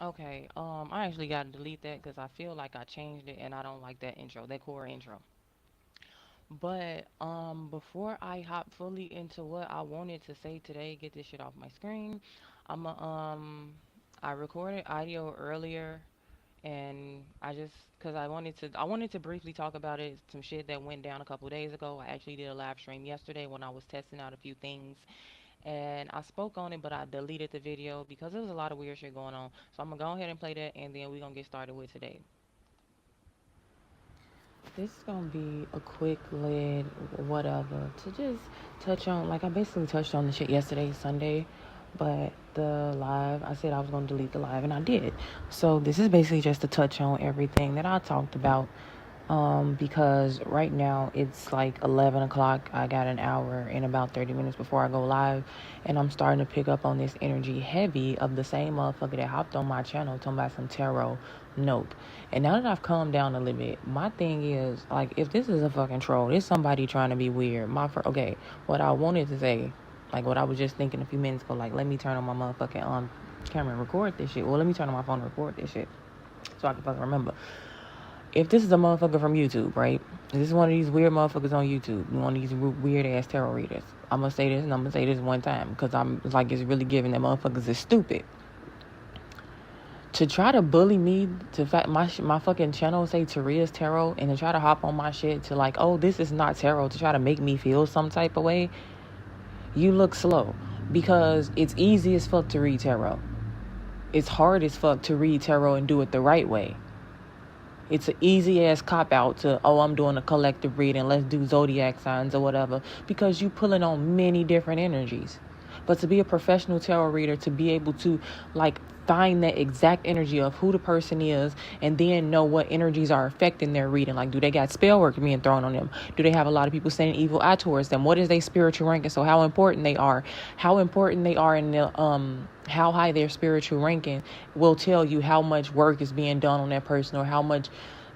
Okay, I actually got to delete that because I feel like I changed it and I don't like that intro, that core intro. But before I hop fully into what I wanted to say today, get this shit off my screen. I'm a, I recorded audio earlier, and I just because I wanted to briefly talk about it, some shit that went down a couple days ago. I actually did a live stream yesterday when I was testing out a few things, and I spoke on it, but I deleted the video because there was a lot of weird shit going on. So I'm gonna go ahead and play that, and then we're gonna get started with today. This is gonna be a quick lid, whatever, to just touch on. Like I basically touched on the shit yesterday, Sunday, but the live, I said I was gonna delete the live, and I did. So this is basically just to touch on everything that I talked about. Because right now it's like 11 o'clock. I got an hour and about 30 minutes before I go live, and I'm starting to pick up on this energy heavy of the same motherfucker that hopped on my channel talking about some tarot. Nope. And now that I've calmed down a little bit, my thing is, like, if this is a fucking troll, it's somebody trying to be weird. Okay, what I wanted to say, like what I was just thinking a few minutes ago, like, let me turn on my motherfucking camera and record this shit. Well, let me turn on my phone and record this shit so I can fucking remember. If this is a motherfucker from YouTube, right? This is one of these weird motherfuckers on YouTube, one of these weird ass tarot readers. I'm gonna say this, and I'm gonna say this one time because I'm like, it's really giving that motherfuckers is stupid. To try to bully me, to my fucking channel say TareahsTarot, and to try to hop on my shit to like, oh, this is not tarot, to try to make me feel some type of way, you look slow. Because it's easy as fuck to read tarot. It's hard as fuck to read tarot and do it the right way. It's an easy ass cop out to, oh, I'm doing a collective reading, let's do zodiac signs or whatever, because you pulling on many different energies. But to be a professional tarot reader, to be able to like find that exact energy of who the person is, and then know what energies are affecting their reading. Like, do they got spell work being thrown on them? Do they have a lot of people sending evil eye towards them? What is their spiritual ranking? So how important they are, in the how high their spiritual ranking will tell you how much work is being done on that person, or how much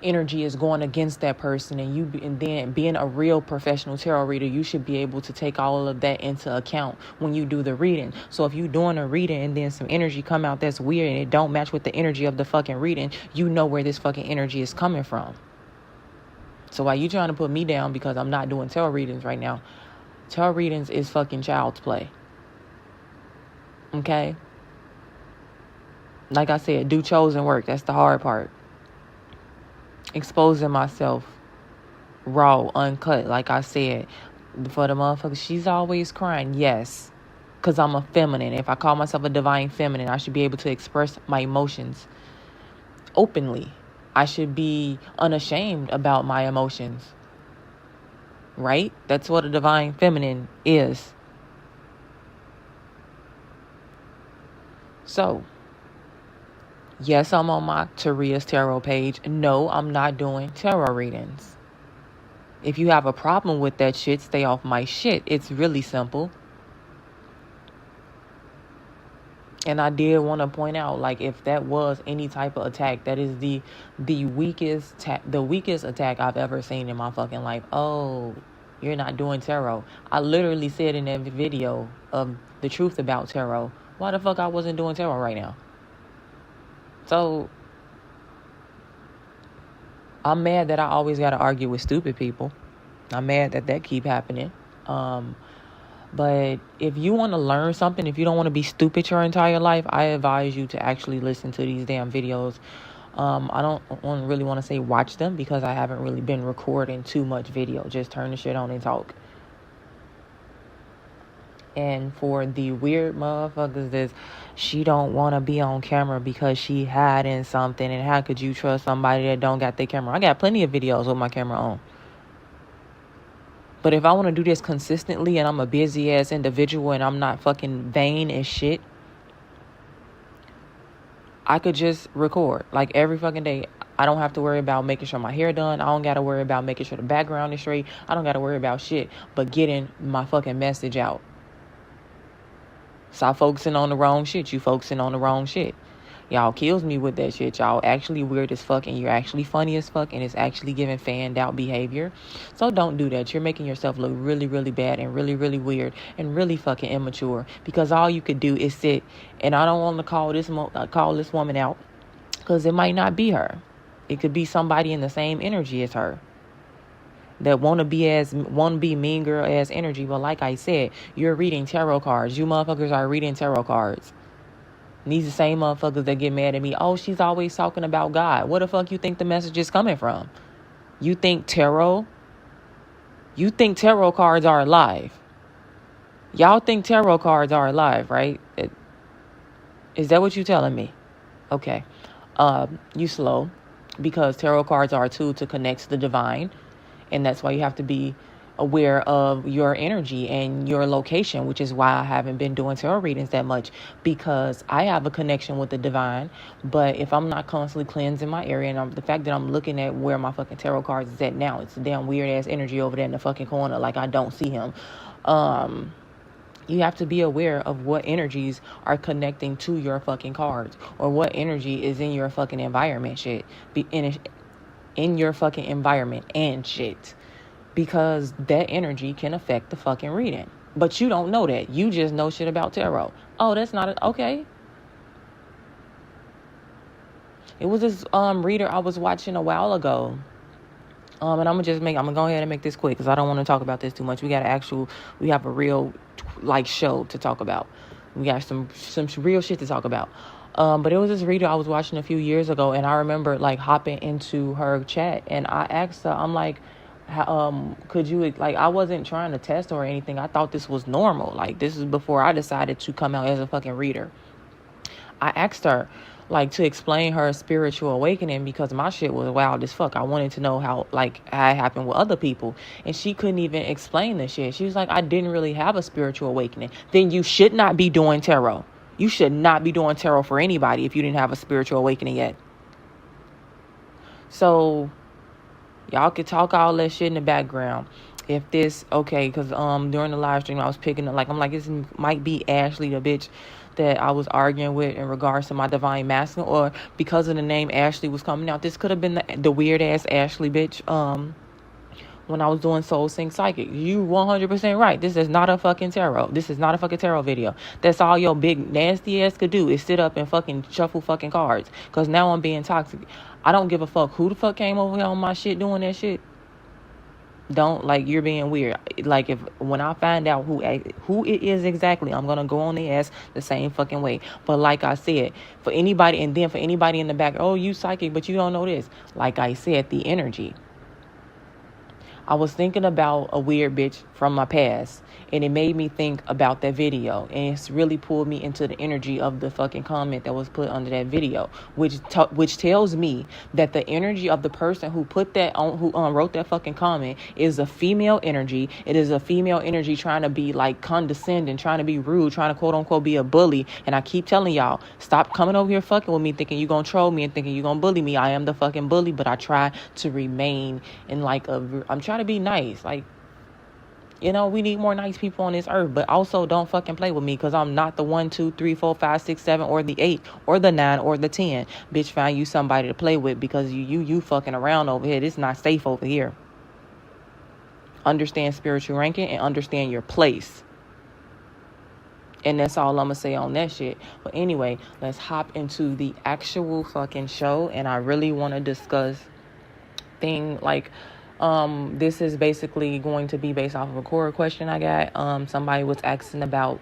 energy is going against that person. And then being a real professional tarot reader, you should be able to take all of that into account when you do the reading. So if you're doing a reading and then some energy come out that's weird and it don't match with the energy of the fucking reading, you know where this fucking energy is coming from. So while you trying to put me down because I'm not doing tarot readings right now, tarot readings is fucking child's play. Okay? Like I said, do chosen work. That's the hard part. Exposing myself raw, uncut, like I said. For the motherfucker, she's always crying. Yes, because I'm a feminine. If I call myself a divine feminine, I should be able to express my emotions openly. I should be unashamed about my emotions. Right? That's what a divine feminine is. So, yes, I'm on my Tareah's Tarot page. No, I'm not doing tarot readings. If you have a problem with that shit, stay off my shit. It's really simple. And I did want to point out, like, if that was any type of attack, that is the weakest attack I've ever seen in my fucking life. Oh, you're not doing tarot. I literally said in that video of the truth about tarot, why the fuck I wasn't doing tarot right now? So I'm mad that I always got to argue with stupid people. I'm mad that keep happening. But if you want to learn something, if you don't want to be stupid your entire life, I advise you to actually listen to these damn videos. I don't really want to say watch them because I haven't really been recording too much video. Just turn the shit on and talk. And for the weird motherfuckers that she don't want to be on camera because she hiding something, and how could you trust somebody that don't got their camera? I got plenty of videos with my camera on. But if I want to do this consistently and I'm a busy ass individual and I'm not fucking vain as shit, I could just record like every fucking day. I don't have to worry about making sure my hair done. I don't got to worry about making sure the background is straight. I don't got to worry about shit but getting my fucking message out. Stop focusing on the wrong shit. You focusing on the wrong shit. Y'all kills me with that shit. Y'all actually weird as fuck, and you're actually funny as fuck, and it's actually giving fanned out behavior. So don't do that. You're making yourself look really, really bad and really, really weird and really fucking immature, because all you could do is sit. And I don't want to call this woman out, because it might not be her. It could be somebody in the same energy as her that want to be mean girl ass energy. But like I said, you're reading tarot cards. You motherfuckers are reading tarot cards. And these the same motherfuckers that get mad at me. Oh, she's always talking about God. Where the fuck you think the message is coming from? You think tarot? You think tarot cards are alive? Y'all think tarot cards are alive, right? Is that what you telling me? Okay. You slow, because tarot cards are a tool to connect to the divine, and that's why you have to be aware of your energy and your location, which is why I haven't been doing tarot readings that much, because I have a connection with the divine. But if I'm not constantly cleansing my area, and the fact that I'm looking at where my fucking tarot cards is at now, it's a damn weird ass energy over there in the fucking corner, like I don't see him. You have to be aware of what energies are connecting to your fucking cards, or what energy is in your fucking environment shit. Be in your fucking environment and shit. Because that energy can affect the fucking reading. But you don't know that. You just know shit about tarot. Oh, that's not it. Okay. It was this reader I was watching a while ago. And I'm gonna go ahead and make this quick, because I don't want to talk about this too much. We have a real like show to talk about. We got some real shit to talk about. But it was this reader I was watching a few years ago, and I remember like hopping into her chat, and I asked her, I'm like, could you, like, I wasn't trying to test her or anything. I thought this was normal. Like, this is before I decided to come out as a fucking reader. I asked her, like, to explain her spiritual awakening, because my shit was wild as fuck. I wanted to know how it happened with other people, and she couldn't even explain the shit. She was like, I didn't really have a spiritual awakening. Then you should not be doing tarot. You should not be doing tarot for anybody if you didn't have a spiritual awakening yet. So y'all could talk all that shit in the background. If this, okay, because during the live stream I was picking up, like, I'm like, this might be Ashley, the bitch that I was arguing with in regards to my divine masculine, or because of the name Ashley was coming out, this could have been the weird ass Ashley bitch when I was doing Soul Sync Psychic. You 100% right. This is not a fucking tarot. This is not a fucking tarot video. That's all your big nasty ass could do, is sit up and fucking shuffle fucking cards. Because now I'm being toxic. I don't give a fuck who the fuck came over here on my shit doing that shit. Don't, like, you're being weird. Like, when I find out who it is exactly, I'm gonna go on the ass the same fucking way. But like I said, for anybody in the back, oh, you psychic, but you don't know this. Like I said, the energy. I was thinking about a weird bitch from my past, and it made me think about that video, and it's really pulled me into the energy of the fucking comment that was put under that video, which tells me that the energy of the person who put that on, who wrote that fucking comment, is a female energy. It is a female energy trying to be like condescending, trying to be rude, trying to quote unquote be a bully. And I keep telling y'all, stop coming over here fucking with me thinking you gonna troll me and thinking you gonna bully me. I am the fucking bully, but I try to remain in like I'm trying to be nice. Like, we need more nice people on this earth, but also don't fucking play with me, because I'm not the 1, 2, 3, 4, 5, 6, 7, or the 8, or the 9, or the 10. Bitch, find you somebody to play with, because you fucking around over here. It's not safe over here. Understand spiritual ranking and understand your place. And that's all I'm gonna say on that shit. But anyway, let's hop into the actual fucking show, and I really want to discuss this is basically going to be based off of a Quora question I got. Somebody was asking about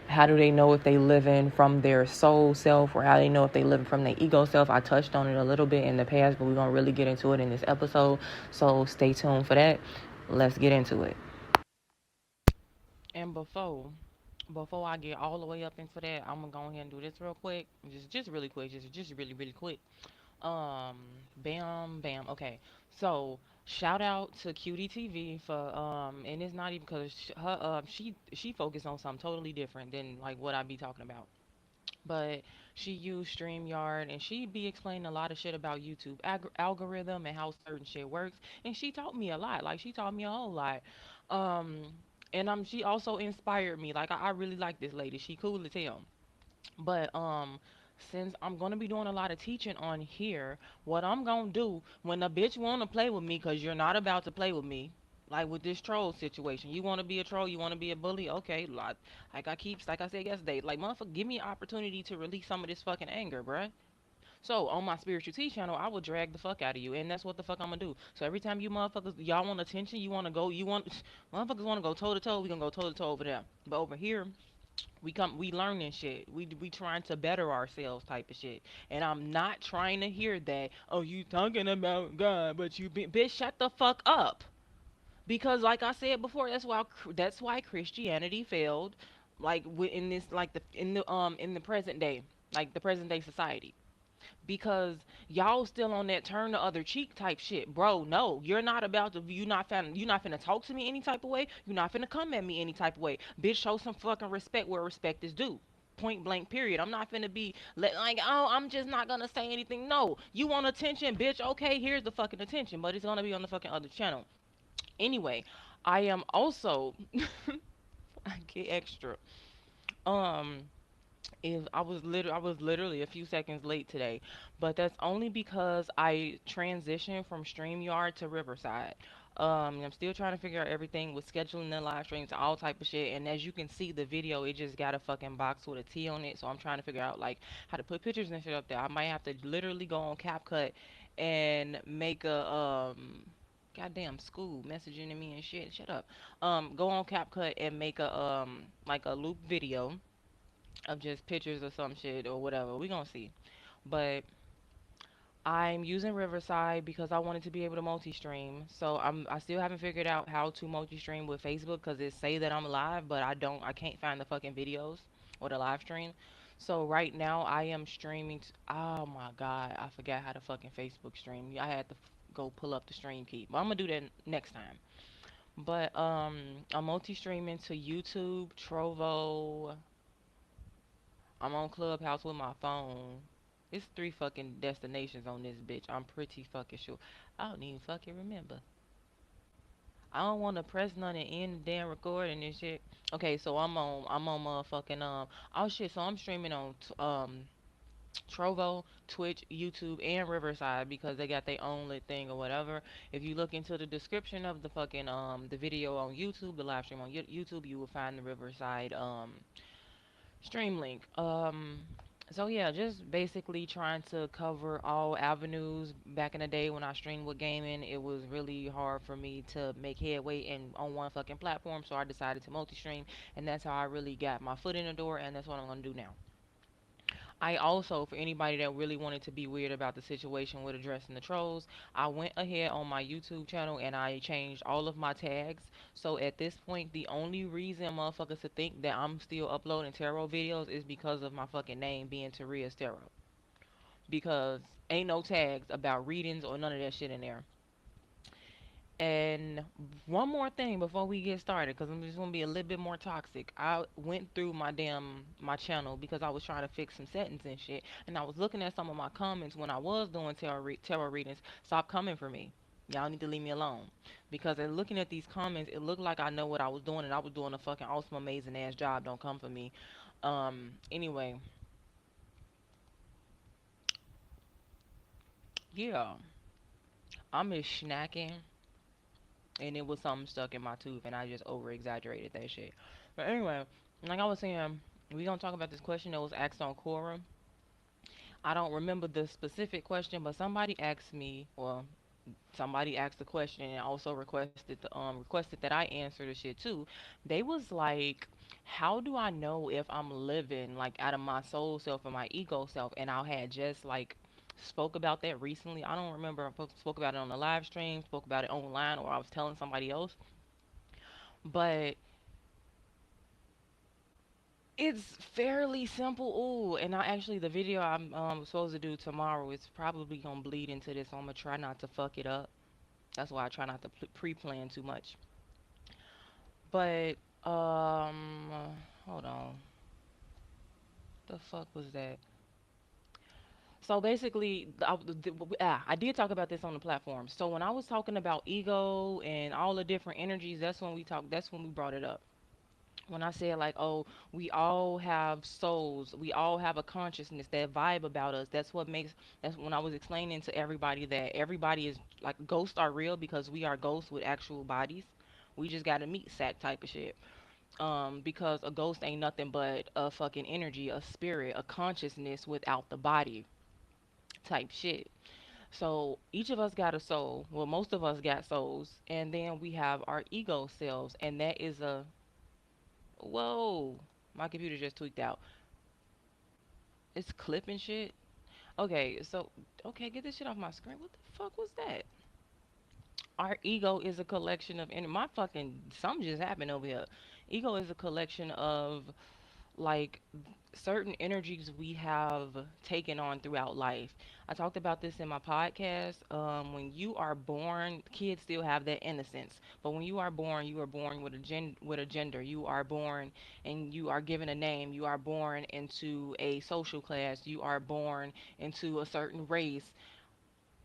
how do they know if they living from their soul self, or how they know if they living from their ego self. I touched on it a little bit in the past, but we're gonna really get into it in this episode, so stay tuned for that. Let's get into it. And before I get all the way up into that, I'm gonna go ahead and do this real quick, just really quick, just really really quick. Um, bam, bam. Okay, so shout out to Cutie TV for and it's not even because her she focused on something totally different than like what I be talking about. But she used StreamYard, and she be explaining a lot of shit about YouTube algorithm and how certain shit works. And she taught me a lot. Like, she taught me a whole lot. Um, and she also inspired me. Like, I really like this lady. She cool as hell. But since I'm gonna be doing a lot of teaching on here, what I'm gonna do when a bitch wanna play with me, cause you're not about to play with me, like with this troll situation. You wanna be a troll, you wanna be a bully, okay? Like I said yesterday, like motherfucker, give me an opportunity to release some of this fucking anger, bruh. So on my spiritual tea channel, I will drag the fuck out of you, and that's what the fuck I'm gonna do. So every time you motherfuckers, y'all want attention, you want motherfuckers want to go toe to toe, we gonna go toe to toe over there. But over here, we learning shit. We trying to better ourselves type of shit. And I'm not trying to hear that. Oh, you talking about God, but you bitch, shut the fuck up. Because like I said before, that's why Christianity failed. Like in this, like in the present day, like the present day society, because y'all still on that turn the other cheek type shit, bro. No, you're not about to. You not finna talk to me any type of way. You're not finna come at me any type of way. Bitch, show some fucking respect where respect is due. Point blank. Period. I'm not finna be like, oh, I'm just not gonna say anything. No, you want attention, bitch? Okay, here's the fucking attention, but it's gonna be on the fucking other channel. Anyway, I am also I get extra. Um, is I was literally a few seconds late today, but that's only because I transitioned from StreamYard to Riverside. I'm still trying to figure out everything with scheduling the live streams, all type of shit. And as you can see, the video it just got a fucking box with a T on it. So I'm trying to figure out like how to put pictures and shit up there. I might have to literally go on CapCut and make a goddamn school messaging to me and shit. Shut up. Go on CapCut and make a like a loop video of just pictures or some shit or whatever. We gonna see. But I'm using Riverside because I wanted to be able to multi-stream. So I still haven't figured out how to multi-stream with Facebook because it say that I'm live, but I can't find the fucking videos or the live stream. So right now I am streaming. Oh my god, I forgot how to fucking Facebook stream. I had to go pull up the stream key, but I'm gonna do that next time. But I'm multi-streaming to YouTube, Trovo, I'm on Clubhouse with my phone. It's three fucking destinations on this bitch. I'm pretty fucking sure. I don't even fucking remember. I don't want to press none and end the damn recording and shit. Okay, so I'm on motherfucking oh shit. So I'm streaming on Trovo, Twitch, YouTube, and Riverside because they got their own lit thing or whatever. If you look into the description of the fucking the video on YouTube, the live stream on YouTube, you will find the Riverside stream link. So yeah, just basically trying to cover all avenues. Back in the day when I streamed with gaming, it was really hard for me to make headway in on one fucking platform, so I decided to multi-stream, and that's how I really got my foot in the door, and that's what I'm gonna do now. I also, for anybody that really wanted to be weird about the situation with addressing the trolls, I went ahead on my YouTube channel and I changed all of my tags. So at this point, the only reason motherfuckers to think that I'm still uploading tarot videos is because of my fucking name being TareahsTarot. Because ain't no tags about readings or none of that shit in there. And one more thing before we get started, because I'm just gonna be a little bit more toxic. I went through my channel because I was trying to fix some settings and shit, and I was looking at some of my comments when I was doing tarot readings. Stop coming for me. Y'all need to leave me alone. Because in looking at these comments, it looked like I know what I was doing, and I was doing a fucking awesome, amazing ass job. Don't come for me. Anyway, yeah, I'm just snacking and it was something stuck in my tooth and I just over exaggerated that shit. But anyway, like I was saying, we gonna talk about this question that was asked on Quora. I don't remember the specific question, but somebody asked me, well, somebody asked the question and also requested that I answer the shit too. They was like, how do I know if I'm living like out of my soul self or my ego self? And I had just like spoke about that recently. I don't remember if I spoke about it on the live stream, spoke about it online, or I was telling somebody else. But it's fairly simple. Ooh, and I actually the video I'm supposed to do tomorrow is probably gonna bleed into this. So I'm gonna try not to fuck it up. That's why I try not to pre-plan too much. But hold on. The fuck was that? So basically, I did talk about this on the platform. So when I was talking about ego and all the different energies, that's when we talked. That's when we brought it up. When I said like, oh, we all have souls, we all have a consciousness, that vibe about us. That's what makes. That's when I was explaining to everybody that everybody is like, ghosts are real because we are ghosts with actual bodies. We just got a meat sack type of shit. Because a ghost ain't nothing but a fucking energy, a spirit, a consciousness without the body type shit. So each of us got a soul. Well, most of us got souls, and then we have our ego selves, and that is a whoa. My computer just tweaked out. It's clipping shit. Okay, so okay, get this shit off my screen. What the fuck was that? Our ego is a collection of my fucking something just happened over here. Ego is a collection of like certain energies we have taken on throughout life. I talked about this in my podcast. When you are born, kids still have that innocence, but when you are born with with a gender. You are born and you are given a name. You are born into a social class. You are born into a certain race.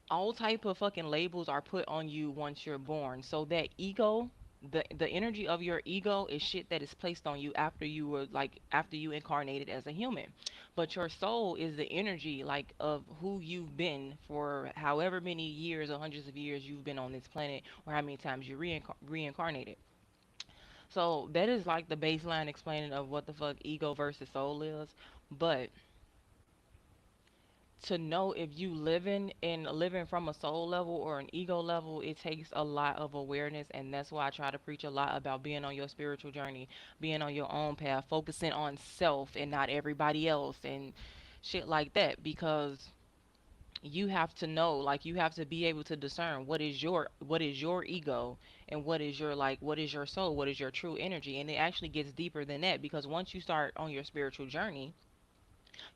All type of fucking labels are put on you once you're born. So that ego, the energy of your ego is shit that is placed on you after you were like after you incarnated as a human. But your soul is the energy like of who you've been for however many years or hundreds of years you've been on this planet, or how many times you reincarnated. So that is like the baseline explaining of what the fuck ego versus soul is. But to know if you living from a soul level or an ego level, it takes a lot of awareness, and that's why I try to preach a lot about being on your spiritual journey, being on your own path, focusing on self and not everybody else and shit like that, because you have to know, like, you have to be able to discern what is your ego, and what is your soul, what is your true energy. And it actually gets deeper than that, because once you start on your spiritual journey,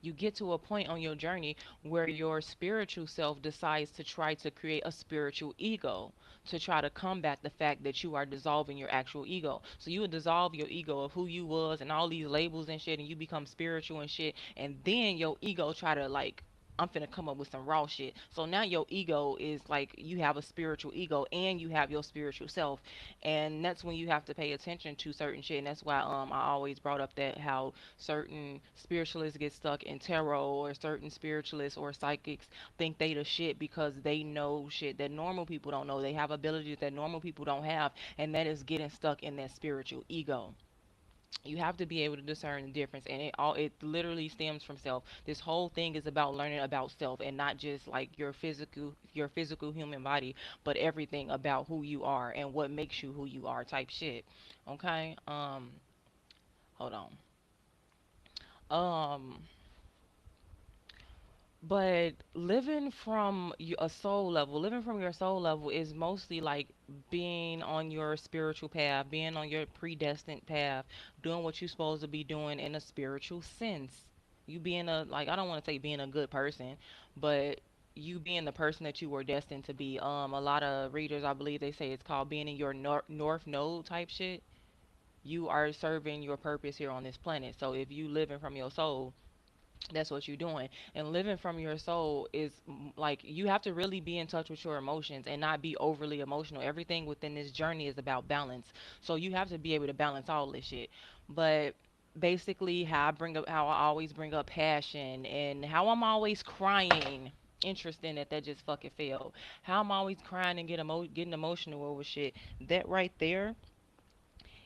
you get to a point on your journey where your spiritual self decides to try to create a spiritual ego to try to combat the fact that you are dissolving your actual ego. So you would dissolve your ego of who you was and all these labels and shit, and you become spiritual and shit, and then your ego try to like, I'm finna come up with some raw shit. So now your ego is like, you have a spiritual ego and you have your spiritual self, and that's when you have to pay attention to certain shit. And that's why I always brought up that how certain spiritualists get stuck in tarot, or certain spiritualists or psychics think they the shit because they know shit that normal people don't know. They have abilities that normal people don't have, and that is getting stuck in that spiritual ego. You have to be able to discern the difference, and it literally stems from self. This whole thing is about learning about self, and not just like your physical human body, but everything about who you are and what makes you who you are type shit. Okay, hold on. um But living from your soul level is mostly like being on your spiritual path, being on your predestined path, doing what you're supposed to be doing in a spiritual sense. You being a, like, I don't want to say being a good person, but you being the person that you were destined to be. A lot of readers, I believe they say it's called being in your north node type shit. You are serving your purpose here on this planet. So if you living from your soul, that's what you're doing. And living from your soul is like, you have to really be in touch with your emotions and not be overly emotional. Everything within this journey is about balance, so you have to be able to balance all this shit. But basically, how I always bring up passion, and how I'm always crying. Interesting that that just fucking failed. How I'm always crying and getting emotional over shit. That right there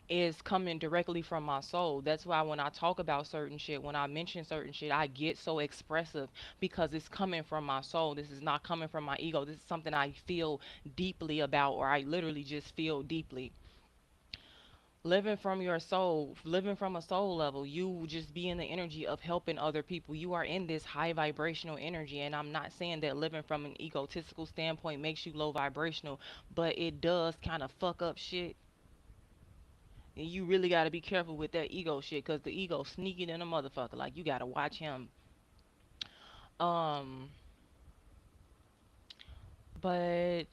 is coming directly from my soul. That's why when I talk about certain shit, when I mention certain shit, I get so expressive, because it's coming from my soul. This is not coming from my ego. This is something I feel deeply about, or I literally just feel deeply. Living from your soul, living from a soul level, you just be in the energy of helping other people. You are in this high vibrational energy, and I'm not saying that living from an egotistical standpoint makes you low vibrational, but it does kind of fuck up shit. And you really got to be careful with that ego shit, because the ego sneaky than a motherfucker. Like, you got to watch him. Um, but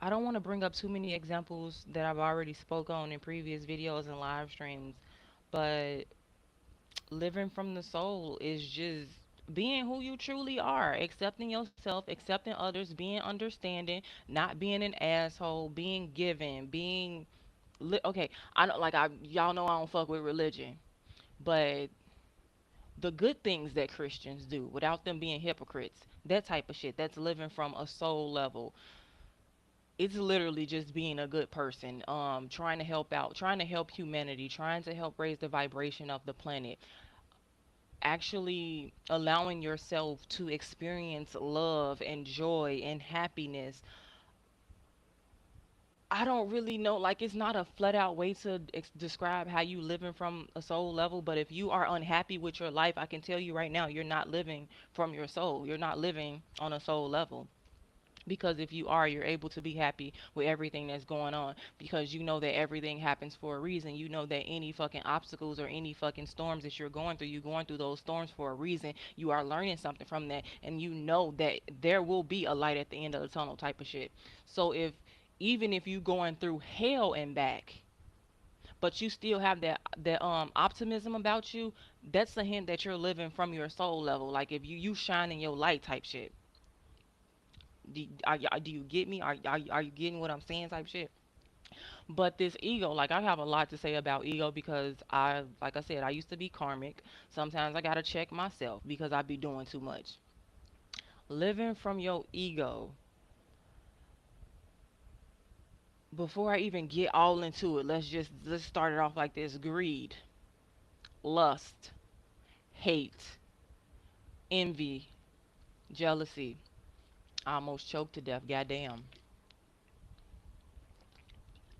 I don't want to bring up too many examples that I've already spoke on in previous videos and live streams. But living from the soul is just being who you truly are, accepting yourself, accepting others, being understanding, not being an asshole, being giving, being Okay, I know, like, I y'all know I don't fuck with religion, but the good things that Christians do without them being hypocrites, that type of shit, that's living from a soul level. It's literally just being a good person, trying to help out, trying to help humanity, trying to help raise the vibration of the planet, actually allowing yourself to experience love and joy and happiness. I don't really know, like, it's not a flat out way to describe how you living from a soul level, but if you are unhappy with your life, I can tell you right now, you're not living from your soul. You're not living on a soul level. Because if you are, you're able to be happy with everything that's going on, because you know that everything happens for a reason. You know that any fucking obstacles or any fucking storms that you're going through those storms for a reason. You are learning something from that, and you know that there will be a light at the end of the tunnel type of shit. So if even if you going through hell and back, but you still have that optimism about you, that's a hint that you're living from your soul level. Like if you shining your light type shit. Do you get me? Are you getting what I'm saying type shit? But this ego, like, I have a lot to say about ego because like I said, I used to be karmic. Sometimes I gotta check myself because I be doing too much. Living from your ego, before I even get all into it, let's start it off like this: greed, lust, hate, envy, jealousy. I almost choked to death. Goddamn.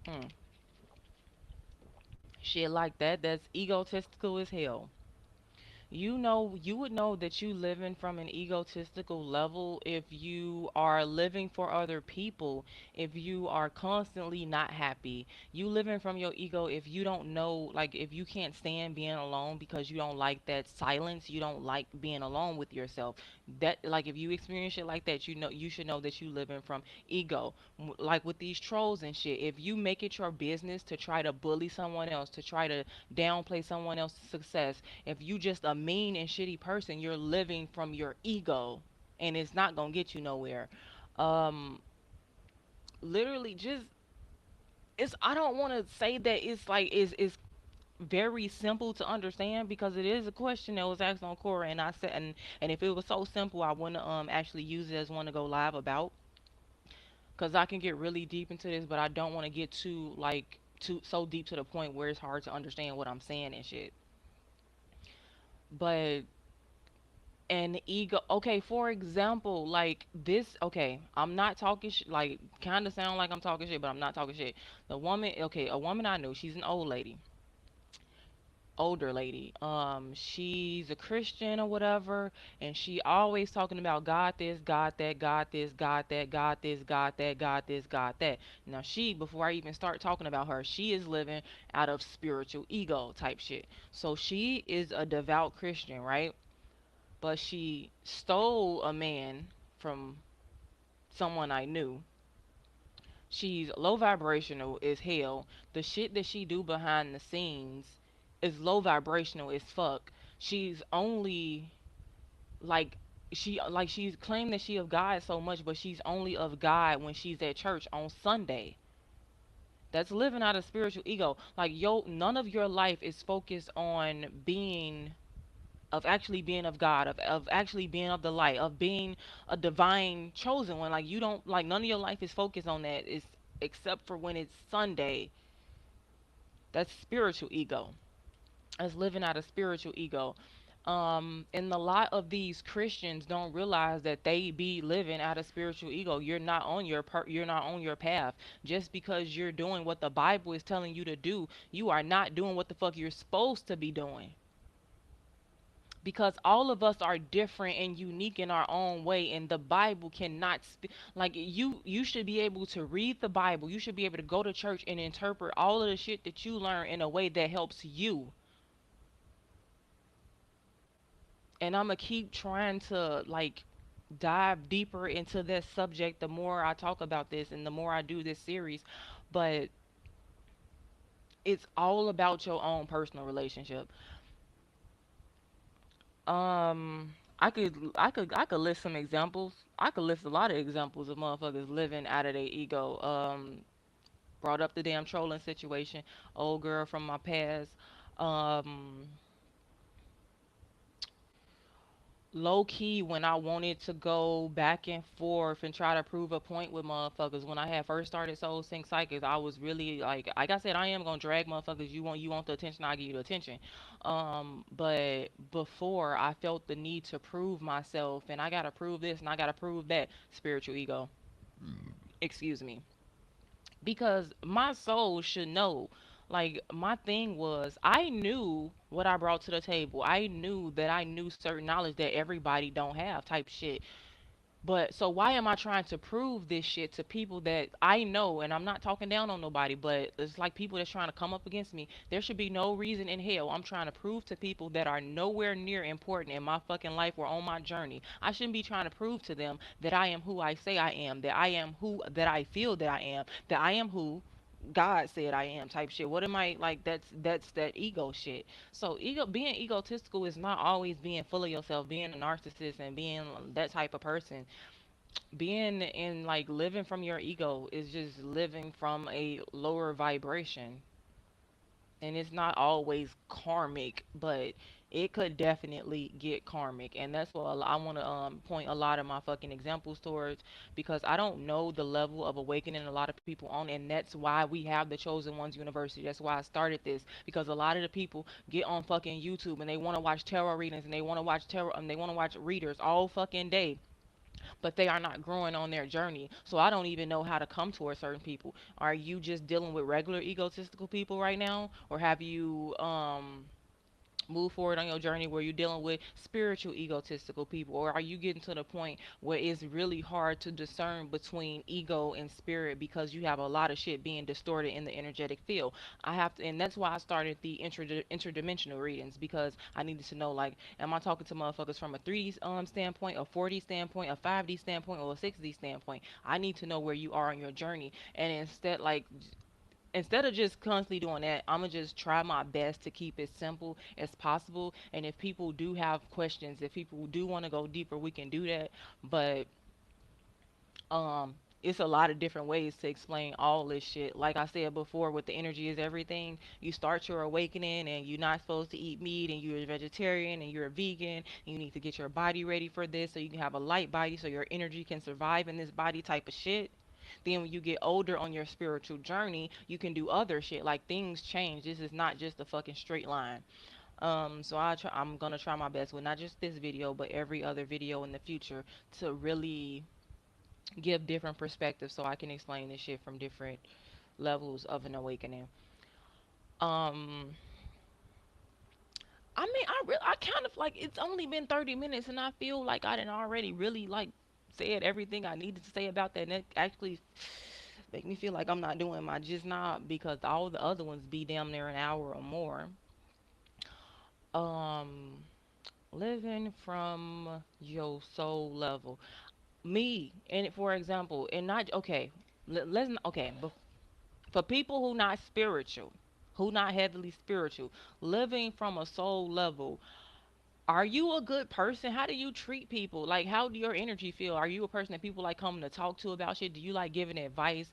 Hmm. Shit like that. That's egotistical as hell. You would know that you living from an egotistical level if you are living for other people, if you are constantly not happy. You living from your ego if you don't know, like, if you can't stand being alone because you don't like that silence, you don't like being alone with yourself. That, like, if you experience shit like that, you know, you should know that you living from ego. Like with these trolls and shit, if you make it your business to try to bully someone else, to try to downplay someone else's success, if you just a mean and shitty person, you're living from your ego, and it's not gonna get you nowhere. Um, literally, just it's. I don't want to say that it's like it's very simple to understand because it is a question that was asked on Quora, and I said, and if it was so simple, I wouldn't actually use it as one to go live about, because I can get really deep into this, but I don't want to get too like too so deep to the point where it's hard to understand what I'm saying and shit. But an ego, okay, for example, like this, okay, I'm not talking like, kind of sound like I'm talking shit, but I'm not talking shit. The woman, okay, a woman I knew, she's an old lady, older lady, she's a Christian or whatever, and she always talking about God this, God that, God this, God that, God this, God that, God this, God that. Now she, before I even start talking about her, she is living out of spiritual ego type shit. So she is a devout Christian, right? But she stole a man from someone I knew. She's low vibrational as hell. The shit that she do behind the scenes is low vibrational as fuck. She's only like she's claimed that she of God so much, but she's only of God when she's at church on Sunday. That's living out of spiritual ego. Like, yo, none of your life is focused on being, of actually being of God, of actually being of the light, of being a divine chosen one. Like, you don't, like, none of your life is focused on that. It's except for when it's Sunday. That's spiritual ego. That's living out of spiritual ego. And a lot of these Christians don't realize that they be living out of spiritual ego. You're not on you're not on your path. Just because you're doing what the Bible is telling you to do, you are not doing what the fuck you're supposed to be doing, because all of us are different and unique in our own way, and the Bible cannot like, you should be able to read the Bible, you should be able to go to church and interpret all of the shit that you learn in a way that helps you. And I'm gonna keep trying to, like, dive deeper into this subject the more I talk about this and the more I do this series. But it's all about your own personal relationship. I could list some examples. I could list a lot of examples of motherfuckers living out of their ego. Brought up the damn trolling situation. Old girl from my past. Um, Low key, when I wanted to go back and forth and try to prove a point with motherfuckers, when I had first started Soul Sync Psychics, I was really like I said, I am gonna drag motherfuckers. You want the attention, I give you the attention. But before I felt the need to prove myself, and I gotta prove this and I gotta prove that. Spiritual ego, excuse me, because my soul should know. Like, my thing was, I knew what I brought to the table. I knew that I knew certain knowledge that everybody don't have, type shit. But so why am I trying to prove this shit to people that I know? And I'm not talking down on nobody, but it's like people that's trying to come up against me. There should be no reason in hell I'm trying to prove to people that are nowhere near important in my fucking life or on my journey. I shouldn't be trying to prove to them that I am who I say I am, that I am who that I feel that I am, that I am who God said I am, type shit. What am I like? That's that ego shit. So being egotistical is not always being full of yourself, being a narcissist and being that type of person. Being in like living from your ego is just living from a lower vibration, and it's not always karmic, but it could definitely get karmic. And that's what I want to point a lot of my fucking examples towards, because I don't know the level of awakening a lot of people on, and that's why we have the Chosen Ones University. That's why I started this, because a lot of the people get on fucking YouTube and they want to watch tarot readings, and they want to watch tarot, and they want to watch readers all fucking day, but they are not growing on their journey. So I don't even know how to come towards certain people. Are you just dealing with regular egotistical people right now, or have you move forward on your journey where you're dealing with spiritual egotistical people, or are you getting to the point where it's really hard to discern between ego and spirit because you have a lot of shit being distorted in the energetic field? I have to, and that's why I started the interdimensional readings, because I needed to know, like, am I talking to motherfuckers from a 3D standpoint, a 4D standpoint, a 5D standpoint, or a 6D standpoint? I need to know where you are on your journey, and instead of just constantly doing that, I'm gonna just try my best to keep it simple as possible. And if people do have questions, if people do want to go deeper, we can do that. But um, it's a lot of different ways to explain all this shit. Like I said before, with the energy is everything. You start your awakening, and you're not supposed to eat meat, and you're a vegetarian, and you're a vegan. And you need to get your body ready for this, so you can have a light body, so your energy can survive in this body, type of shit. Then when you get older on your spiritual journey, you can do other shit. Like, things change. This is not just a fucking straight line. So I'm gonna try my best with not just this video, but every other video in the future, to really give different perspectives, so I can explain this shit from different levels of an awakening. Um, I kind of like, it's only been 30 minutes, and I feel like I didn't already really like said everything I needed to say about that. And it actually make me feel like I'm not doing my just not, because all the other ones be damn near an hour or more. Um, Living from your soul level. Me, and for example, and not okay. Let's not, okay, but for people who not spiritual, who not heavily spiritual, living from a soul level. Are you a good person? How do you treat people? Like, how do your energy feel? Are you a person that people like coming to talk to about shit? Do you like giving advice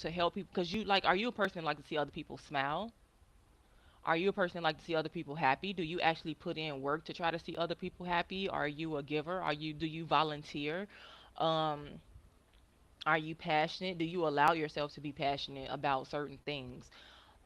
to help people? Because you like, are you a person that like to see other people smile? Are you a person that like to see other people happy? Do you actually put in work to try to see other people happy? Are you a giver? Do you volunteer? Um, are you passionate? Do you allow yourself to be passionate about certain things?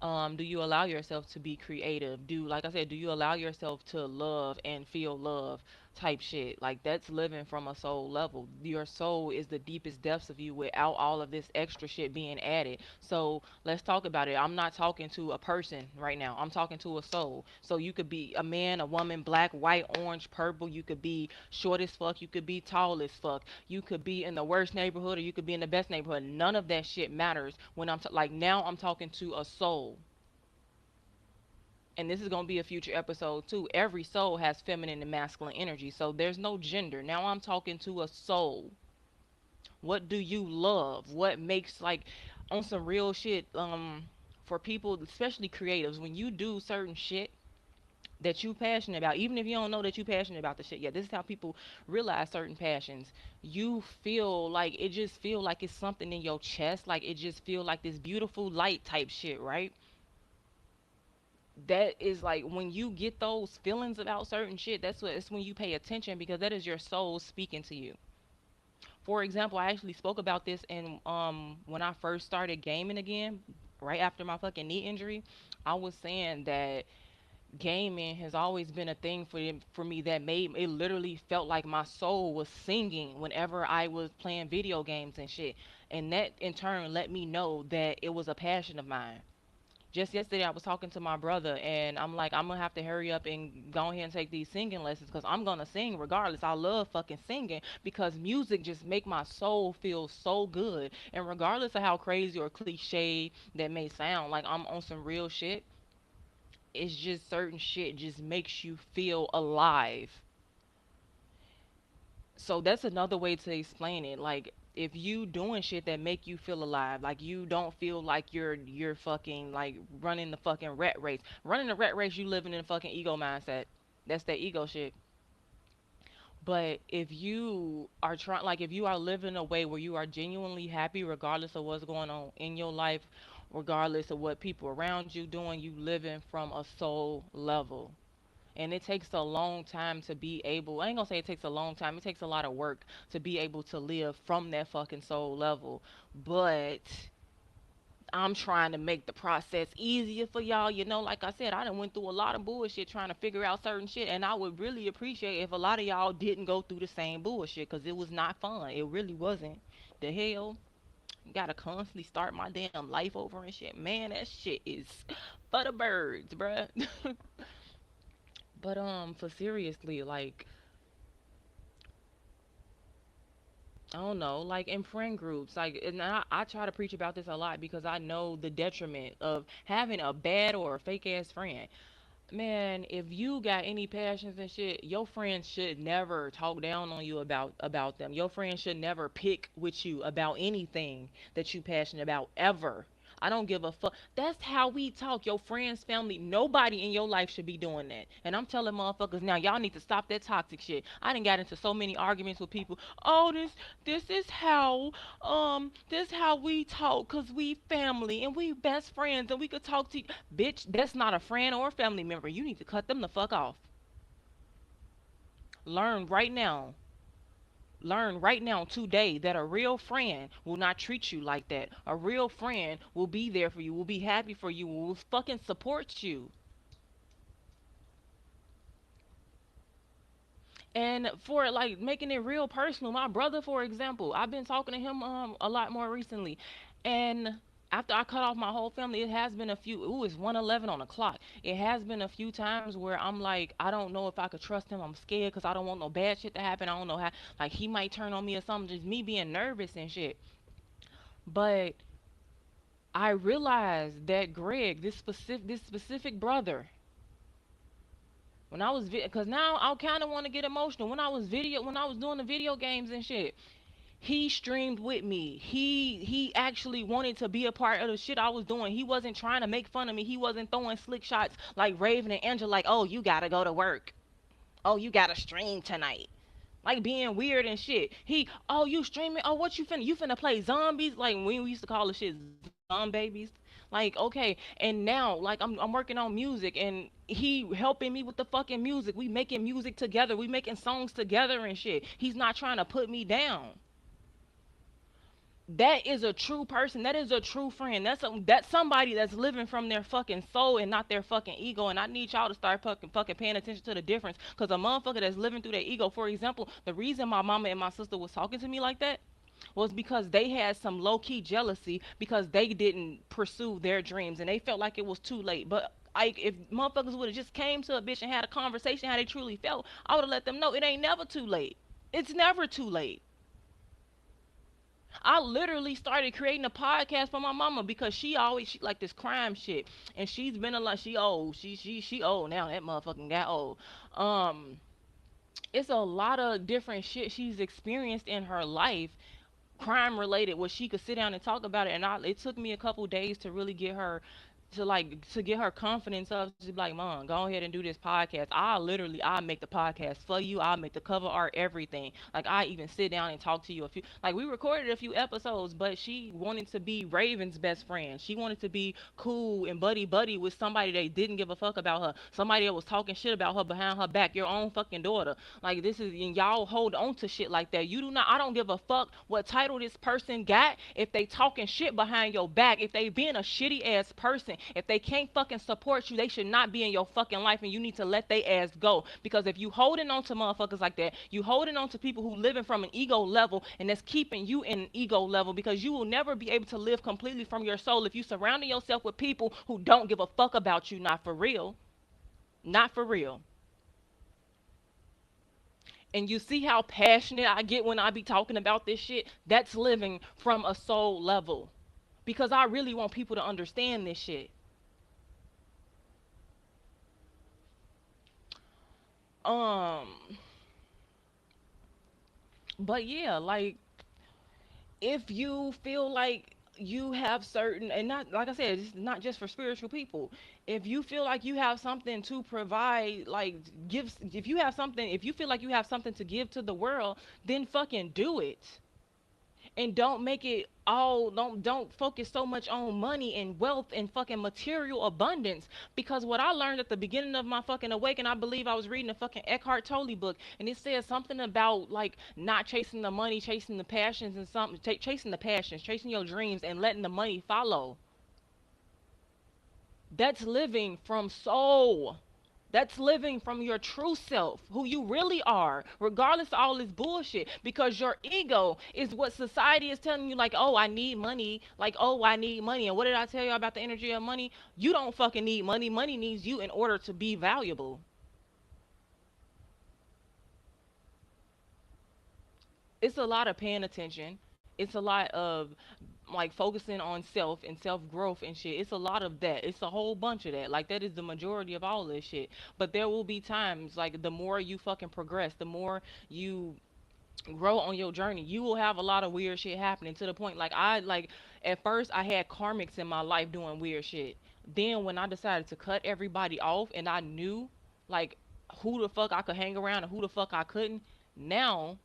Do you allow yourself to be creative? Like I said, do you allow yourself to love and feel love, type shit? Like, that's living from a soul level. Your soul is the deepest depths of you without all of this extra shit being added. So let's talk about it. I'm not talking to a person right now. I'm talking to a soul. So you could be a man, a woman, black, white, orange, purple. You could be short as fuck. You could be tall as fuck. You could be in the worst neighborhood, or you could be in the best neighborhood. None of that shit matters when like, now I'm talking to a soul. And this is going to be a future episode too. Every soul has feminine and masculine energy, so there's no gender. Now I'm talking to a soul. What do you love? What makes, like, on some real shit, for people, especially creatives, when you do certain shit, that you passionate about, even if you don't know that you passionate about the shit. Yeah, this is how people realize certain passions. You feel like it, just feel like it's something in your chest, like it just feel like this beautiful light type shit, right? That is like when you get those feelings about certain shit, it's when you pay attention, because that is your soul speaking to you. For example, I actually spoke about this in when I first started gaming again, right after my fucking knee injury. I was saying that gaming has always been a thing for me that made it literally felt like my soul was singing whenever I was playing video games and shit. And that in turn let me know that it was a passion of mine. Just yesterday I was talking to my brother and I'm like, I'm gonna have to hurry up and go ahead and take these singing lessons because I'm gonna sing regardless. I love fucking singing because music just make my soul feel so good. And regardless of how crazy or cliche that may sound, like I'm on some real shit, it's just certain shit just makes you feel alive. So that's another way to explain it. Like if you doing shit that make you feel alive, like you don't feel like you're fucking like running the fucking rat race. Running the rat race, you living in a fucking ego mindset. That's that ego shit. But if you are trying, like if you are living a way where you are genuinely happy regardless of what's going on in your life, regardless of what people around you doing, you living from a soul level. And it takes a long time to be able, I ain't gonna say it takes a long time, it takes a lot of work to be able to live from that fucking soul level. But I'm trying to make the process easier for y'all. You know, like I said, I done went through a lot of bullshit trying to figure out certain shit, and I would really appreciate if a lot of y'all didn't go through the same bullshit, because it was not fun. It really wasn't. The hell? Gotta constantly start my damn life over and shit. Man, that shit is for the birds, bruh. But for seriously, like I don't know, like in friend groups, like, and I try to preach about this a lot because I know the detriment of having a bad or a fake ass friend. Man, if you got any passions and shit, your friends should never talk down on you about them. Your friends should never pick with you about anything that you passionate about ever. I don't give a fuck. That's how we talk. Your friends, family, nobody in your life should be doing that. And I'm telling motherfuckers now, y'all need to stop that toxic shit. I done got into so many arguments with people. Oh, this how we talk, cause we family and we best friends and we could talk to. Bitch, that's not a friend or a family member. You need to cut them the fuck off. Learn right now. Learn right now today that a real friend will not treat you like that. A real friend will be there for you, will be happy for you, will fucking support you. And for like making it real personal, my brother, for example, I've been talking to him a lot more recently. And after I cut off my whole family, it has been a few, ooh, it's 1:11 on the clock. It has been a few times where I'm like, I don't know if I could trust him. I'm scared because I don't want no bad shit to happen. I don't know how, like, he might turn on me or something, just me being nervous and shit. But I realized that Greg, this specific brother, when I was, because now I kind of want to get emotional. When I was doing the video games and shit, he streamed with me. He actually wanted to be a part of the shit I was doing. He wasn't trying to make fun of me. He wasn't throwing slick shots like Raven and Angela, like, oh, you gotta go to work. Oh, you gotta stream tonight. Like being weird and shit. Oh, you streaming? Oh, what you finna? You finna play zombies? Like we used to call the shit babies. Like, okay, and now, like, I'm working on music, and he helping me with the fucking music. We making music together. We making songs together and shit. He's not trying to put me down. That is a true person. That is a true friend. That's somebody that's living from their fucking soul and not their fucking ego. And I need y'all to start fucking paying attention to the difference. Cause a motherfucker that's living through their ego, for example, the reason my mama and my sister was talking to me like that was because they had some low key jealousy because they didn't pursue their dreams and they felt like it was too late. But if motherfuckers would have just came to a bitch and had a conversation how they truly felt, I would have let them know it ain't never too late. It's never too late. I literally started creating a podcast for my mama because she like this crime shit, and she's been a lot. She old. She old now. That motherfucking got old. Um, it's a lot of different shit she's experienced in her life, crime related, where she could sit down and talk about it. And it took me a couple days to really get her. to get her confidence up to be like, Mom, go ahead and do this podcast. I make the podcast for you. I'll make the cover art, everything. Like, I even sit down and talk to you a few, like, we recorded a few episodes, but she wanted to be Raven's best friend. She wanted to be cool and buddy with somebody that didn't give a fuck about her, somebody that was talking shit about her behind her back, your own fucking daughter. Like, this is, and y'all hold on to shit like that. You do not, I don't give a fuck what title this person got. If they talking shit behind your back, if they being a shitty ass person, if they can't fucking support you, they should not be in your fucking life, and you need to let they ass go. Because if you holding on to motherfuckers like that, you holding on to people who living from an ego level, and that's keeping you in an ego level, because you will never be able to live completely from your soul if you surrounding yourself with people who don't give a fuck about you. Not for real. Not for real. And you see how passionate I get when I be talking about this shit? That's living from a soul level. Because I really want people to understand this shit. Um, but yeah, like, if you feel like you have certain, and not, like I said, it's not just for spiritual people. If you feel like you have something to provide, like, give, if you have something, if you feel like you have something to give to the world, then fucking do it. And don't make it all, don't focus so much on money and wealth and fucking material abundance. Because what I learned at the beginning of my fucking awakening, I believe I was reading a fucking Eckhart Tolle book, and it says something about like not chasing the money, chasing the passions, and something, chasing the passions, chasing your dreams, and letting the money follow. That's living from soul. That's living from your true self, who you really are, regardless of all this bullshit. Because your ego is what society is telling you, like, oh, I need money. Like, oh, I need money. And what did I tell you about the energy of money? You don't fucking need money. Money needs you in order to be valuable. It's a lot of paying attention. It's a lot of like focusing on self and self growth and shit. It's a lot of that. It's a whole bunch of that. Like, that is the majority of all this shit. But there will be times, like, the more you fucking progress, the more you grow on your journey, you will have a lot of weird shit happening, to the point, like, I like, at first I had karmics in my life doing weird shit. Then when I decided to cut everybody off, and I knew, like, who the fuck I could hang around and who the fuck I couldn't, now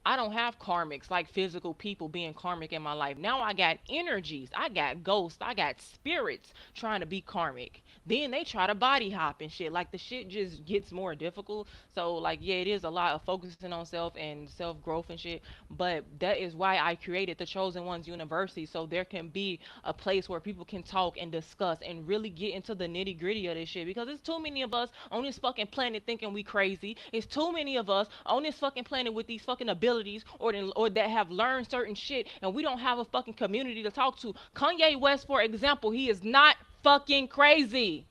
I don't have karmics, like physical people being karmic in my life. Now I got energies, I got ghosts, I got spirits trying to be karmic. Then they try to body hop and shit. Like, the shit just gets more difficult. So, like, yeah, it is a lot of focusing on self and self growth and shit. But that is why I created the Chosen Ones University, so there can be a place where people can talk and discuss and really get into the nitty gritty of this shit. Because it's too many of us on this fucking planet thinking we crazy. It's too many of us on this fucking planet with these fucking abilities, or that have learned certain shit, and we don't have a fucking community to talk to. Kanye West, for example, he is not fucking crazy.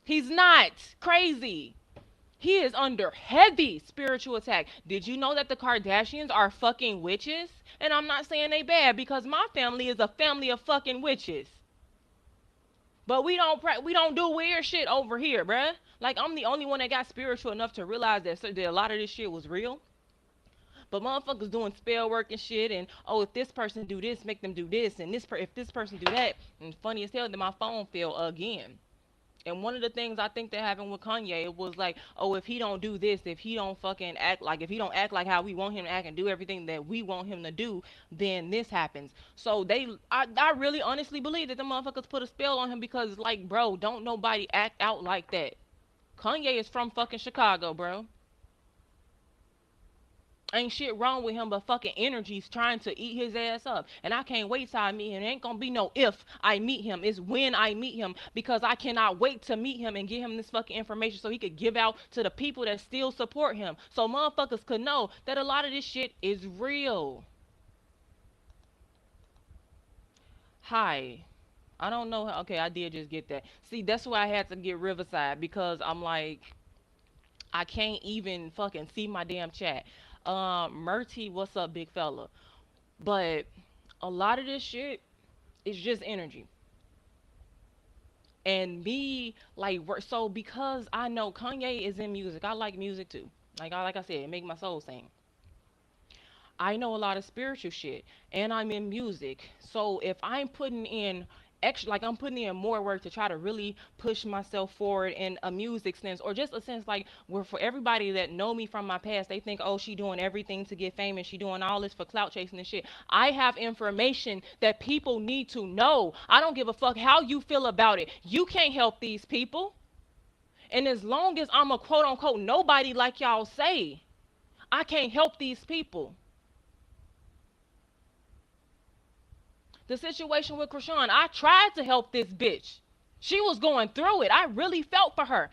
He's not crazy. He is under heavy spiritual attack. Did you know that the Kardashians are fucking witches? And I'm not saying they bad, because my family is a family of fucking witches. But we don't do weird shit over here, bruh. Like, I'm the only one that got spiritual enough to realize that a lot of this shit was real. But motherfuckers doing spell work and shit, and oh, if this person do this, make them do this, and if this person do that, and funny as hell that my phone fell again. And one of the things I think that happened with Kanye, it was like, oh, if he don't do this, if he don't fucking act like, if he don't act like how we want him to act and do everything that we want him to do, then this happens. So I really honestly believe that the motherfuckers put a spell on him, because, like, bro, don't nobody act out like that. Kanye is from fucking Chicago, bro. Ain't shit wrong with him but fucking energies trying to eat his ass up. And I can't wait till I meet him. It ain't gonna be no if I meet him. It's when I meet him, because I cannot wait to meet him and get him this fucking information so he could give out to the people that still support him. So motherfuckers could know that a lot of this shit is real. Hi. I don't know. Okay, I did just get that. See, that's why I had to get Riverside, because I'm like, I can't even fucking see my damn chat. Murty, what's up, big fella? But a lot of this shit is just energy. And me, like, so because I know Kanye is in music, I like music too. Like I said, it make my soul sing. I know a lot of spiritual shit, and I'm in music. So if I'm putting in extra, like I'm putting in more work to try to really push myself forward in a music sense, or just a sense like where for everybody that know me from my past, they think, oh, she doing everything to get famous, she doing all this for clout chasing and shit. I have information that people need to know. I don't give a fuck how you feel about it. You can't help these people. And as long as I'm a quote unquote nobody, like y'all say, I can't help these people. The situation with Krishan, I tried to help this bitch. She was going through it. I really felt for her.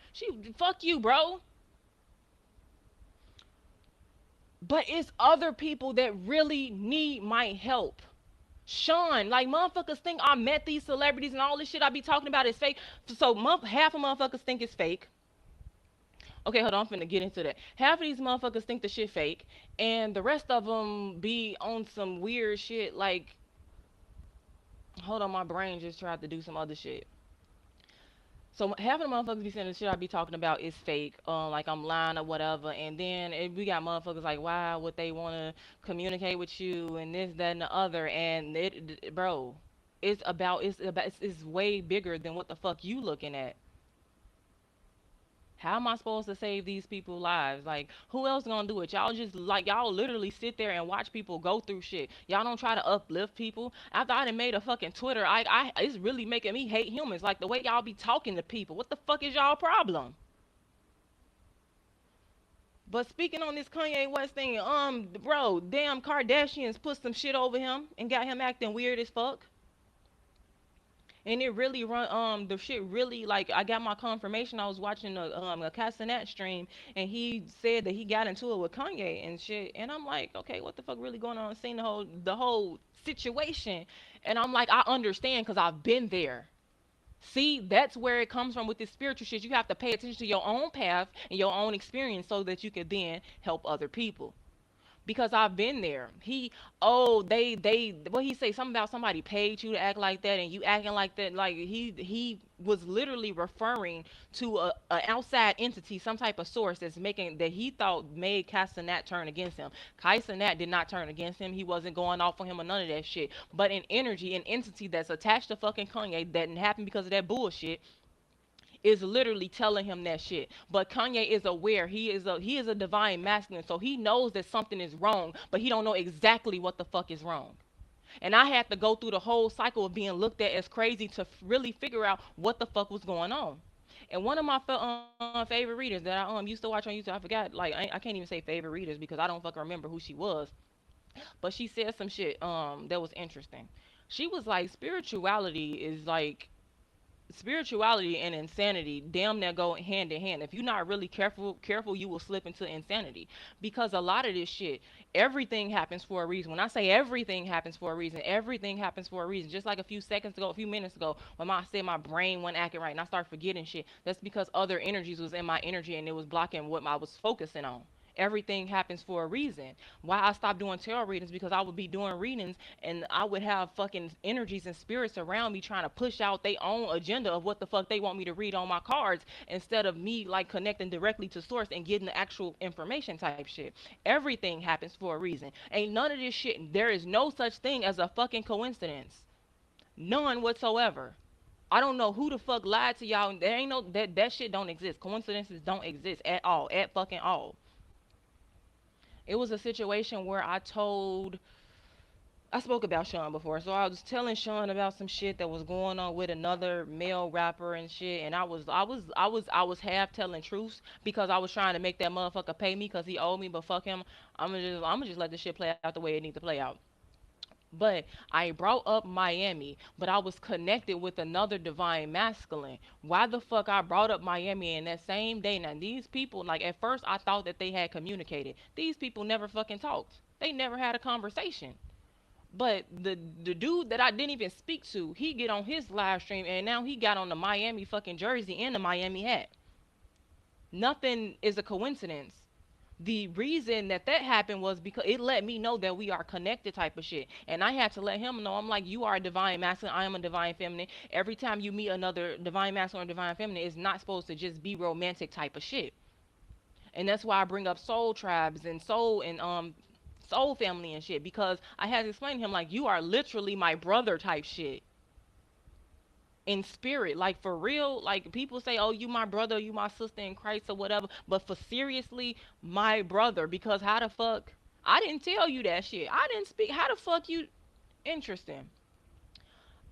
Fuck you, bro. But it's other people that really need my help. Sean, like motherfuckers think I met these celebrities and all this shit I be talking about is fake. So half of motherfuckers think it's fake. Okay, hold on, I'm finna get into that. Half of these motherfuckers think the shit fake, and the rest of them be on some weird shit. Like, hold on, my brain just tried to do some other shit. So half of the motherfuckers be saying the shit I be talking about is fake, like I'm lying or whatever. And then we got motherfuckers like, why would they want to communicate with you and this, that, and the other? And bro, it's way bigger than what the fuck you looking at. How am I supposed to save these people's lives? Like, who else gonna do it? Y'all just like y'all literally sit there and watch people go through shit. Y'all don't try to uplift people. After I done made a fucking Twitter, it's really making me hate humans. Like the way y'all be talking to people. What the fuck is y'all problem? But speaking on this Kanye West thing, bro, damn Kardashians put some shit over him and got him acting weird as fuck. And it really run the shit really like I got my confirmation. I was watching a Castanet stream and he said that he got into it with Kanye and shit. And I'm like, okay, what the fuck really going on? Seeing the whole situation, and I'm like, I understand because I've been there. See, that's where it comes from with this spiritual shit. You have to pay attention to your own path and your own experience so that you could then help other people, because I've been there. What he say, something about somebody paid you to act like that and you acting like that. Like he was literally referring to a outside entity, some type of source that's making that he thought made Castanat turn against him. Castanat did not turn against him. He wasn't going off on him or none of that shit. But an energy, an entity that's attached to fucking Kanye that didn't happen because of that bullshit is literally telling him that shit. But Kanye is aware. He is a divine masculine, so he knows that something is wrong, but he don't know exactly what the fuck is wrong. And I had to go through the whole cycle of being looked at as crazy to really figure out what the fuck was going on. And one of my favorite readers that I used to watch on YouTube, I forgot, like I can't even say favorite readers because I don't fucking remember who she was, but she said some shit that was interesting. She was like, spirituality and insanity damn near go hand in hand. If you're not really careful, you will slip into insanity, because a lot of this shit, everything happens for a reason. When I say everything happens for a reason, everything happens for a reason. Just like a few minutes ago, when I said my brain wasn't acting right and I started forgetting shit, that's because other energies was in my energy and it was blocking what I was focusing on. Everything happens for a reason. Why I stopped doing tarot readings, because I would be doing readings and I would have fucking energies and spirits around me trying to push out their own agenda of what the fuck they want me to read on my cards, instead of me like connecting directly to source and getting the actual information type shit. Everything happens for a reason. Ain't none of this shit. There is no such thing as a fucking coincidence. None whatsoever. I don't know who the fuck lied to y'all. There ain't no that shit don't exist. Coincidences don't exist at all. At fucking all. It was a situation where I spoke about Sean before, so I was telling Sean about some shit that was going on with another male rapper and shit, and I was half telling truths because I was trying to make that motherfucker pay me because he owed me, but fuck him, I'm gonna just let this shit play out the way it needs to play out. But I brought up Miami, but I was connected with another divine masculine. Why the fuck I brought up Miami in that same day? Now these people, like at first I thought that they had communicated. These people never fucking talked. They never had a conversation. But the dude that I didn't even speak to, he get on his live stream and now he got on the Miami fucking jersey and the Miami hat. Nothing is a coincidence. The reason that happened was because it let me know that we are connected type of shit. And I had to let him know, I'm like, you are a divine masculine, I am a divine feminine. Every time you meet another divine masculine or divine feminine, it's not supposed to just be romantic type of shit. And that's why I bring up soul tribes and soul family and shit, because I had to explain to him like, you are literally my brother type shit. in spirit, like for real. Like people say, oh, you my brother, you my sister in Christ or whatever, but for seriously, my brother. Because how the fuck I didn't tell you that shit? I didn't speak. How the fuck you? Interesting.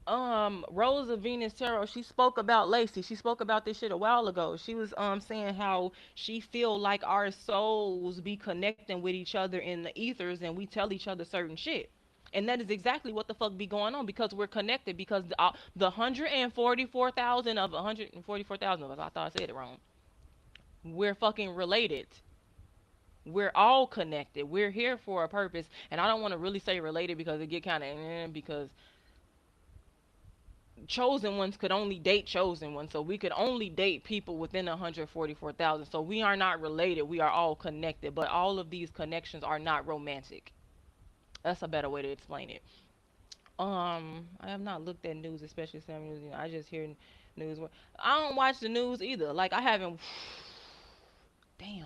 Rose of Venus Tarot, she spoke about Lacey. She spoke about this shit a while ago. She was saying how she feel like our souls be connecting with each other in the ethers and we tell each other certain shit. And that is exactly what the fuck be going on, because we're connected, because the 144,000 of 144,000 of us, I thought I said it wrong. We're fucking related. We're all connected. We're here for a purpose. And I don't want to really say related because it get kind of because chosen ones could only date chosen ones, so we could only date people within 144,000. So we are not related, we are all connected, but all of these connections are not romantic. That's a better way to explain it. I have not looked at news, especially some news. I just hear news. I don't watch the news either. Like I haven't. Damn.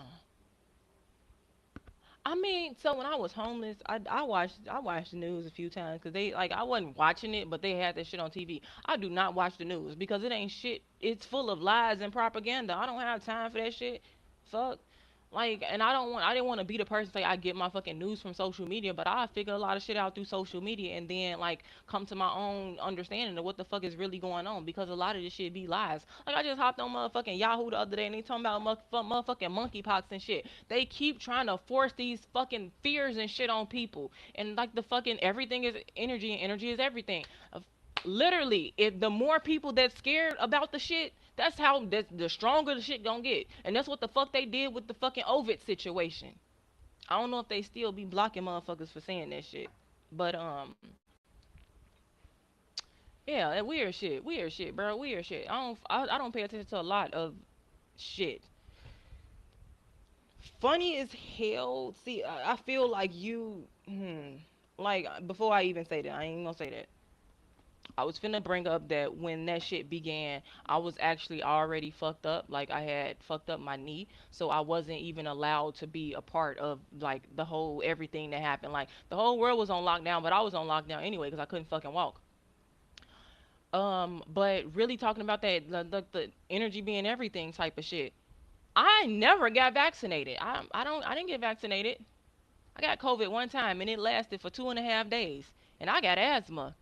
I mean, so when I was homeless, I watched the news a few times because they, like, I wasn't watching it, but they had that shit on TV. I do not watch the news because it ain't shit. It's full of lies and propaganda. I don't have time for that shit. Fuck. Like, and I didn't want to be the person say I get my fucking news from social media, but I figure a lot of shit out through social media and then like come to my own understanding of what the fuck is really going on, because a lot of this shit be lies. Like I just hopped on motherfucking Yahoo the other day and they talking about motherfucking monkeypox and shit. They keep trying to force these fucking fears and shit on people, and like the fucking everything is energy and energy is everything. Literally, if the more people that's scared about the shit, that's how the stronger the shit gonna get. And that's what the fuck they did with the fucking Ovid situation. I don't know if they still be blocking motherfuckers for saying that shit. But yeah, that weird shit, bro, weird shit. I don't pay attention to a lot of shit. Funny as hell. See, I feel like you like before I even say that, I ain't gonna say that. I was finna bring up that when that shit began, I was actually already fucked up. Like I had fucked up my knee, so I wasn't even allowed to be a part of like the whole everything that happened. Like the whole world was on lockdown, but I was on lockdown anyway because I couldn't fucking walk. But really talking about that, the energy being everything type of shit. I never got vaccinated. I didn't get vaccinated. I got COVID one time and it lasted for 2.5 days, and I got asthma.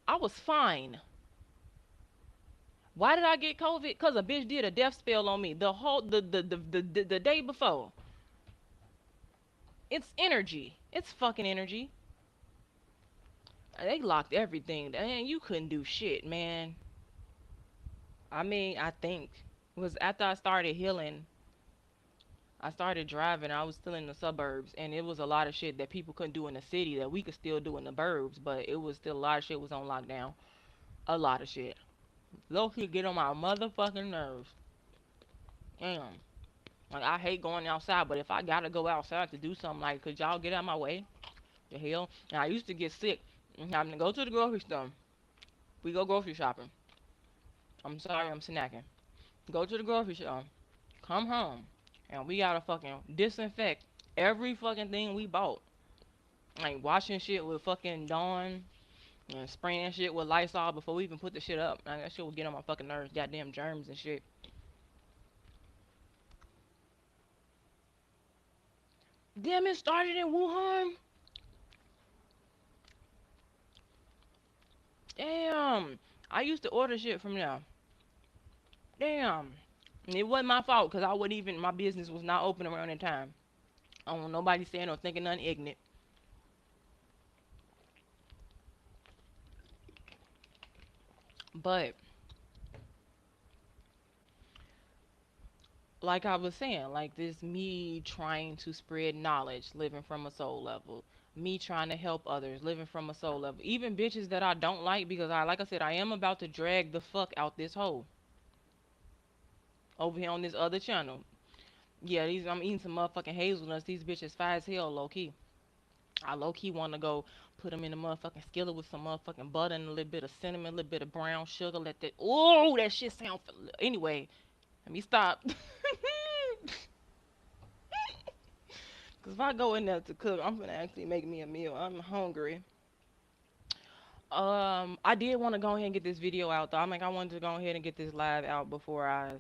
I was fine. Why did I get COVID? Cause a bitch did a death spell on me the whole the day before. It's energy. It's fucking energy. They locked everything. And you couldn't do shit, man. I mean, I think it was after I started healing. I started driving. I was still in the suburbs, and it was a lot of shit that people couldn't do in the city that we could still do in the burbs. But it was still a lot of shit was on lockdown. A lot of shit. Low key get on my motherfucking nerves. Damn. Like I hate going outside, but if I gotta go outside to do something, like, could y'all get out of my way? The hell? And I used to get sick and having to go to the grocery store. We go grocery shopping. I'm sorry, I'm snacking. Go to the grocery store, come home, and we gotta fucking disinfect every fucking thing we bought. Like washing shit with fucking Dawn and spraying shit with Lysol before we even put the shit up. Like, that shit would get on my fucking nerves. Goddamn germs and shit. Damn, it started in Wuhan. Damn. I used to order shit from there. Damn. And it wasn't my fault because I wouldn't even, my business was not open around that time. I don't want nobody saying or thinking nothing ignorant. But, like I was saying, like this me trying to spread knowledge, living from a soul level. Me trying to help others, living from a soul level. Even bitches that I don't like, because like I said, I am about to drag the fuck out this hole over here on this other channel. Yeah, I'm eating some motherfucking hazelnuts. These bitches fire as hell, low key. I low key want to go put them in a motherfucking skillet with some motherfucking butter and a little bit of cinnamon, a little bit of brown sugar. Let that, oh, that shit sound. Anyway, let me stop. Cause if I go in there to cook, I'm gonna actually make me a meal. I'm hungry. I did want to go ahead and get this video out though. I'm like, I wanted to go ahead and get this live out before I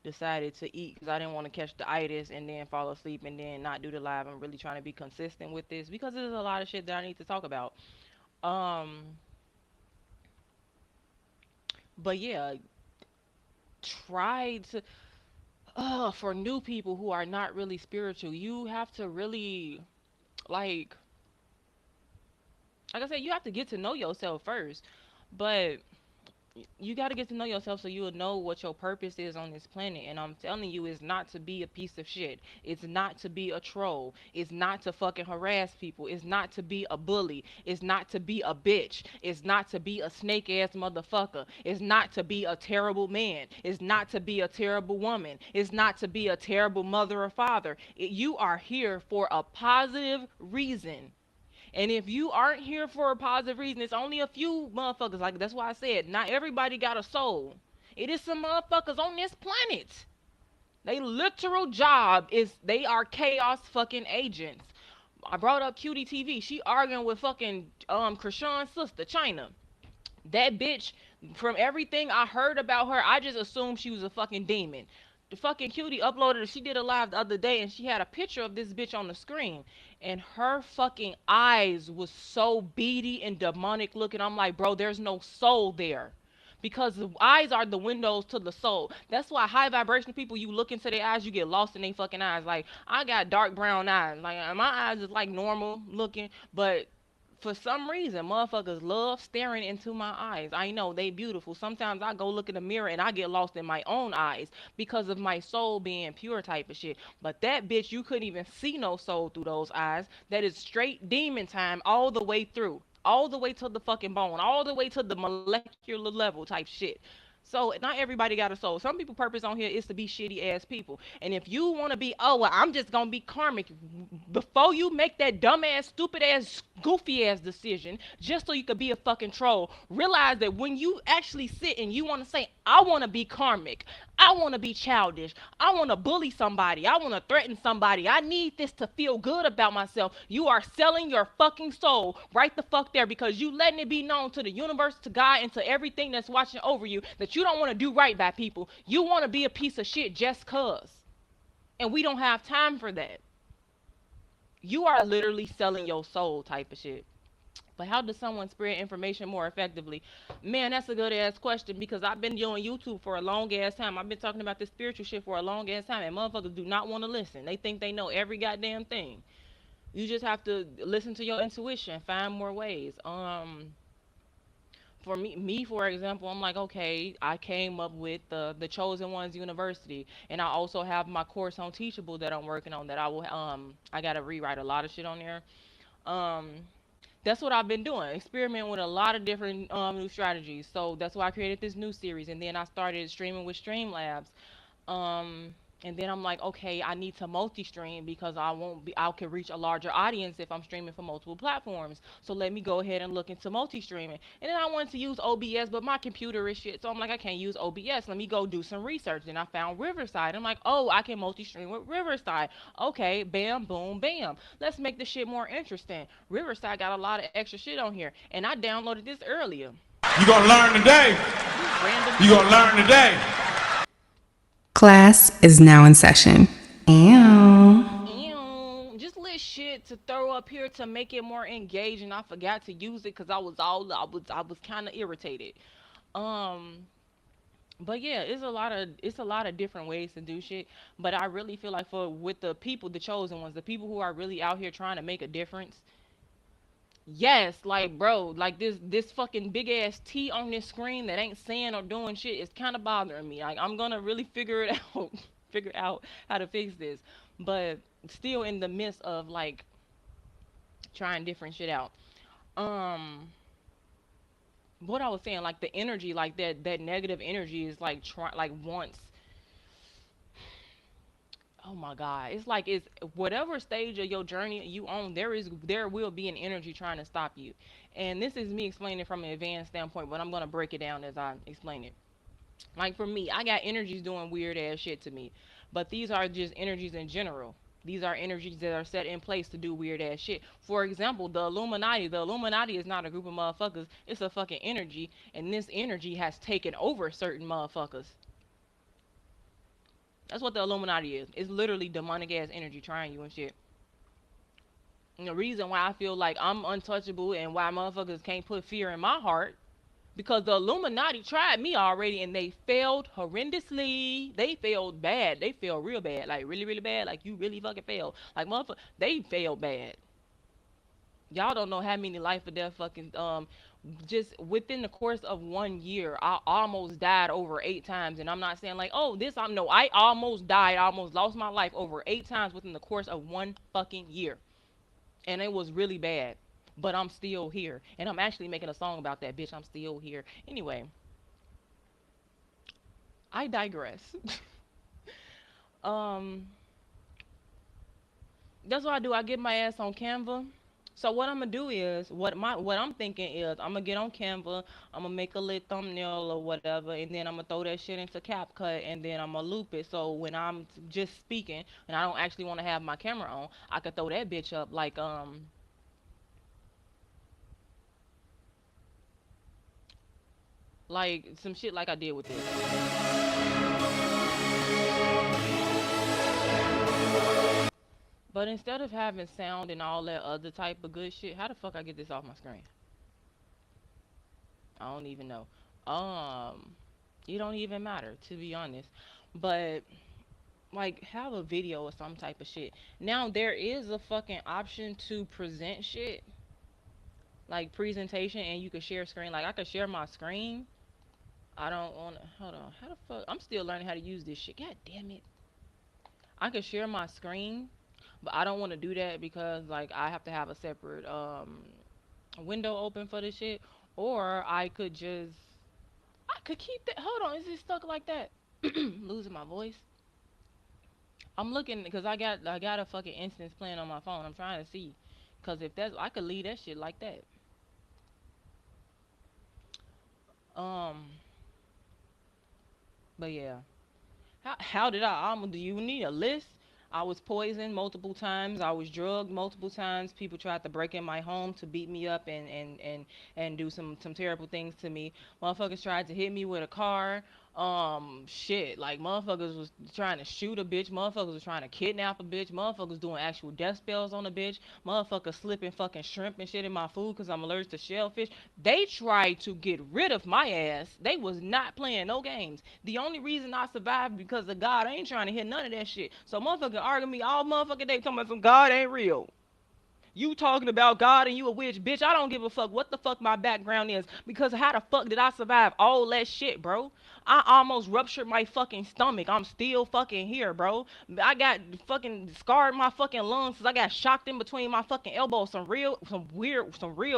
decided to eat because I didn't want to catch the itis and then fall asleep and then not do the live. I'm really trying to be consistent with this because there's a lot of shit that I need to talk about. Um, but yeah, try to for new people who are not really spiritual, you have to really like like I said, you have to get to know yourself first. But you got to get to know yourself so you'll know what your purpose is on this planet. And I'm telling you, it's not to be a piece of shit. It's not to be a troll. It's not to fucking harass people. It's not to be a bully. It's not to be a bitch. It's not to be a snake ass motherfucker. It's not to be a terrible man. It's not to be a terrible woman. It's not to be a terrible mother or father. You are here for a positive reason. And if you aren't here for a positive reason, it's only a few motherfuckers. Like that's why I said, not everybody got a soul. It is some motherfuckers on this planet. They literal job is they are chaos fucking agents. I brought up Cutie TV. She arguing with fucking Krishan's sister, China. That bitch, from everything I heard about her, I just assumed she was a fucking demon. The fucking cutie uploaded, she did a live the other day and she had a picture of this bitch on the screen. And her fucking eyes was so beady and demonic looking. I'm like, bro, there's no soul there. Because the eyes are the windows to the soul. That's why high vibration people, you look into their eyes, you get lost in their fucking eyes. Like, I got dark brown eyes. Like, my eyes is like normal looking, but for some reason, motherfuckers love staring into my eyes. I know they beautiful. Sometimes I go look in the mirror and I get lost in my own eyes because of my soul being pure type of shit. But that bitch, you couldn't even see no soul through those eyes. That is straight demon time all the way through. All the way to the fucking bone, all the way to the molecular level type shit. So not everybody got a soul. Some people purpose on here is to be shitty ass people. And if you want to be, oh well, I'm just gonna be karmic. Before you make that dumb ass, stupid ass, goofy ass decision, just so you could be a fucking troll, realize that when you actually sit and you want to say, I want to be karmic, I want to be childish, I want to bully somebody, I want to threaten somebody, I need this to feel good about myself. You are selling your fucking soul right the fuck there because you letting it be known to the universe, to God, and to everything that's watching over you that you don't want to do right by people. You want to be a piece of shit just cuz. And we don't have time for that. You are literally selling your soul type of shit. But how does someone spread information more effectively? Man, that's a good ass question because I've been doing YouTube for a long ass time. I've been talking about this spiritual shit for a long ass time, and motherfuckers do not want to listen. They think they know every goddamn thing. You just have to listen to your intuition, find more ways. For me for example, I'm like, okay, I came up with the Chosen Ones University, and I also have my course on Teachable that I'm working on. That I gotta rewrite a lot of shit on there. Um, that's what I've been doing, experimenting with a lot of different new strategies. So that's why I created this new series, and then I started streaming with Streamlabs. Um, and then I'm like, okay, I need to multi-stream because I can reach a larger audience if I'm streaming for multiple platforms. So let me go ahead and look into multi-streaming. And then I wanted to use OBS, but my computer is shit, so I'm like, I can't use OBS. Let me go do some research. Then I found Riverside. I'm like, oh, I can multi-stream with Riverside. Okay, bam, boom, bam. Let's make the shit more interesting. Riverside got a lot of extra shit on here, and I downloaded this earlier. You gonna learn today. You random You gonna learn today. Class is now in session. Ew. just lit shit to throw up here to make it more engaging. I forgot to use it because I was kind of irritated. Um, but yeah, it's a lot of different ways to do shit. But I really feel like for with the people, the chosen ones, the people who are really out here trying to make a difference. Yes, like bro, like this fucking big ass T on this screen that ain't saying or doing shit is kind of bothering me. Like I'm gonna really figure it out, figure out how to fix this. But still in the midst of like trying different shit out. Um, what I was saying, like the energy, like that negative energy is like like wants. Oh my God, it's like it's whatever stage of your journey you on, there will be an energy trying to stop you. And this is me explaining from an advanced standpoint, but I'm gonna break it down as I explain it. Like for me, I got energies doing weird ass shit to me, but these are just energies in general. These are energies that are set in place to do weird ass shit. For example, the Illuminati. The Illuminati is not a group of motherfuckers. It's a fucking energy, and this energy has taken over certain motherfuckers. That's what the Illuminati is. It's literally demonic ass energy trying you and shit. And the reason why I feel like I'm untouchable and why motherfuckers can't put fear in my heart, because the Illuminati tried me already and they failed horrendously. They failed bad. They failed real bad. Like really, really bad. Like you really fucking failed. Like motherfucker, they failed bad. Y'all don't know how many life or death fucking just within the course of 1 year, I almost died over 8 times. And I'm not saying like, oh, this I'm no, I almost died, I almost lost my life over 8 times within the course of 1 fucking year. And it was really bad. But I'm still here. And I'm actually making a song about that, bitch. I'm still here. Anyway, I digress. um, that's what I do. I get my ass on Canva. So what I'm gonna do is what I'm thinking is I'm gonna get on Canva, I'm gonna make a lit thumbnail or whatever, and then I'm gonna throw that shit into CapCut, and then I'm gonna loop it. So when I'm just speaking and I don't actually want to have my camera on, I could throw that bitch up like some shit like I did with this. But instead of having sound and all that other type of good shit, how the fuck I get this off my screen? I don't even know. Um, it don't even matter to be honest. But like have a video or some type of shit. Now there is a fucking option to present shit, like presentation, and you can share screen. Like I could share my screen. I don't want to. Hold on. How the fuck? I'm still learning how to use this shit. God damn it. I could share my screen, but I don't want to do that because like I have to have a separate window open for this shit. Or I could keep that. Hold on. Is it stuck like that? Losing my voice. I'm looking because I got a fucking instance playing on my phone. I'm trying to see, cause if that's I could leave that shit like that. Um, but yeah. How did do you need a list? I was poisoned multiple times. I was drugged multiple times. People tried to break in my home to beat me up and do some terrible things to me. Motherfuckers tried to hit me with a car. Shit, like motherfuckers was trying to shoot a bitch. Motherfuckers was trying to kidnap a bitch. Motherfuckers doing actual death spells on a bitch. Motherfuckers slipping fucking shrimp and shit in my food because I'm allergic to shellfish. They tried to get rid of my ass. They was not playing no games. The only reason I survived because of God. I ain't trying to hear none of that shit. So motherfucker argue me all motherfucking day talking about some God ain't real. You talking about God and you a witch, bitch. I don't give a fuck what the fuck my background is because how the fuck did I survive all that shit, bro? I almost ruptured my fucking stomach. I'm still fucking here, bro. I got fucking scarred my fucking lungs because I got shocked in between my fucking elbows. Some real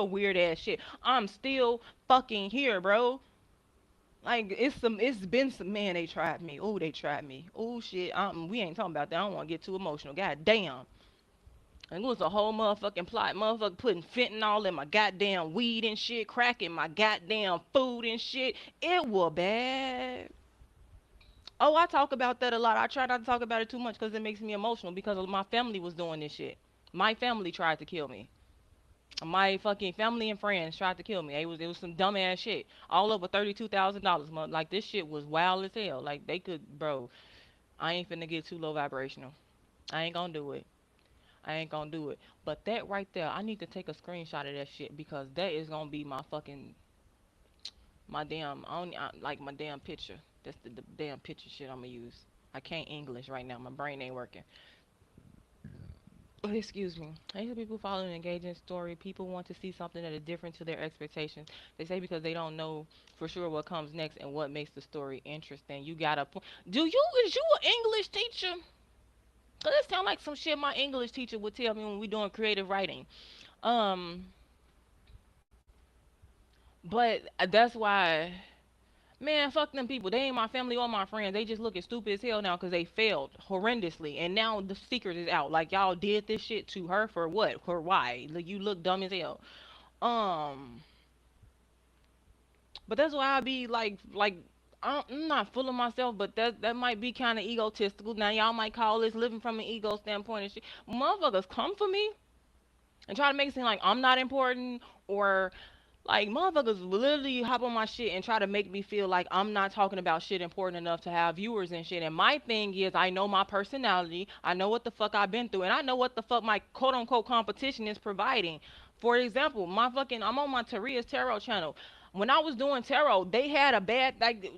weird ass shit. I'm still fucking here, bro. Like it's been some man. They tried me. Oh, they tried me. Oh shit. We ain't talking about that. I don't want to get too emotional. God damn. And it was a whole motherfucking plot. Motherfucker putting fentanyl in my goddamn weed and shit, cracking my goddamn food and shit. It was bad. Oh, I talk about that a lot. I try not to talk about it too much because it makes me emotional because my family was doing this shit. My family tried to kill me. My fucking family and friends tried to kill me. It was some dumbass shit. All over $32,000. Like this shit was wild as hell. Like they could, bro. I ain't finna get too low vibrational. I ain't gonna do it. I ain't gonna do it. But that right there, I need to take a screenshot of that shit because that is gonna be my fucking my damn like my damn picture. That's the damn picture shit I'm gonna use. I can't English right now. My brain ain't working. Excuse me. I hate people follow an engaging story. People want to see something that is different to their expectations. They say because they don't know for sure what comes next and what makes the story interesting. You got a Do you is you an English teacher? Cause it sound like some shit my English teacher would tell me when we doing creative writing. Um, but that's why, man, fuck them people. They ain't my family or my friends. They just looking stupid as hell now because they failed horrendously, and now the secret is out. Like y'all did this shit to her for what? For why? Like you look dumb as hell. Um, but that's why I be like I'm not full of myself, but that might be kind of egotistical. Now y'all might call this living from an ego standpoint and shit. Motherfuckers come for me and try to make it seem like I'm not important, or like motherfuckers will literally hop on my shit and try to make me feel like I'm not talking about shit important enough to have viewers and shit. And my thing is, I know my personality, I know what the fuck I've been through, and I know what the fuck my quote unquote competition is providing. For example, I'm on my TareahsTarot channel. When I was doing tarot, they had a bad like.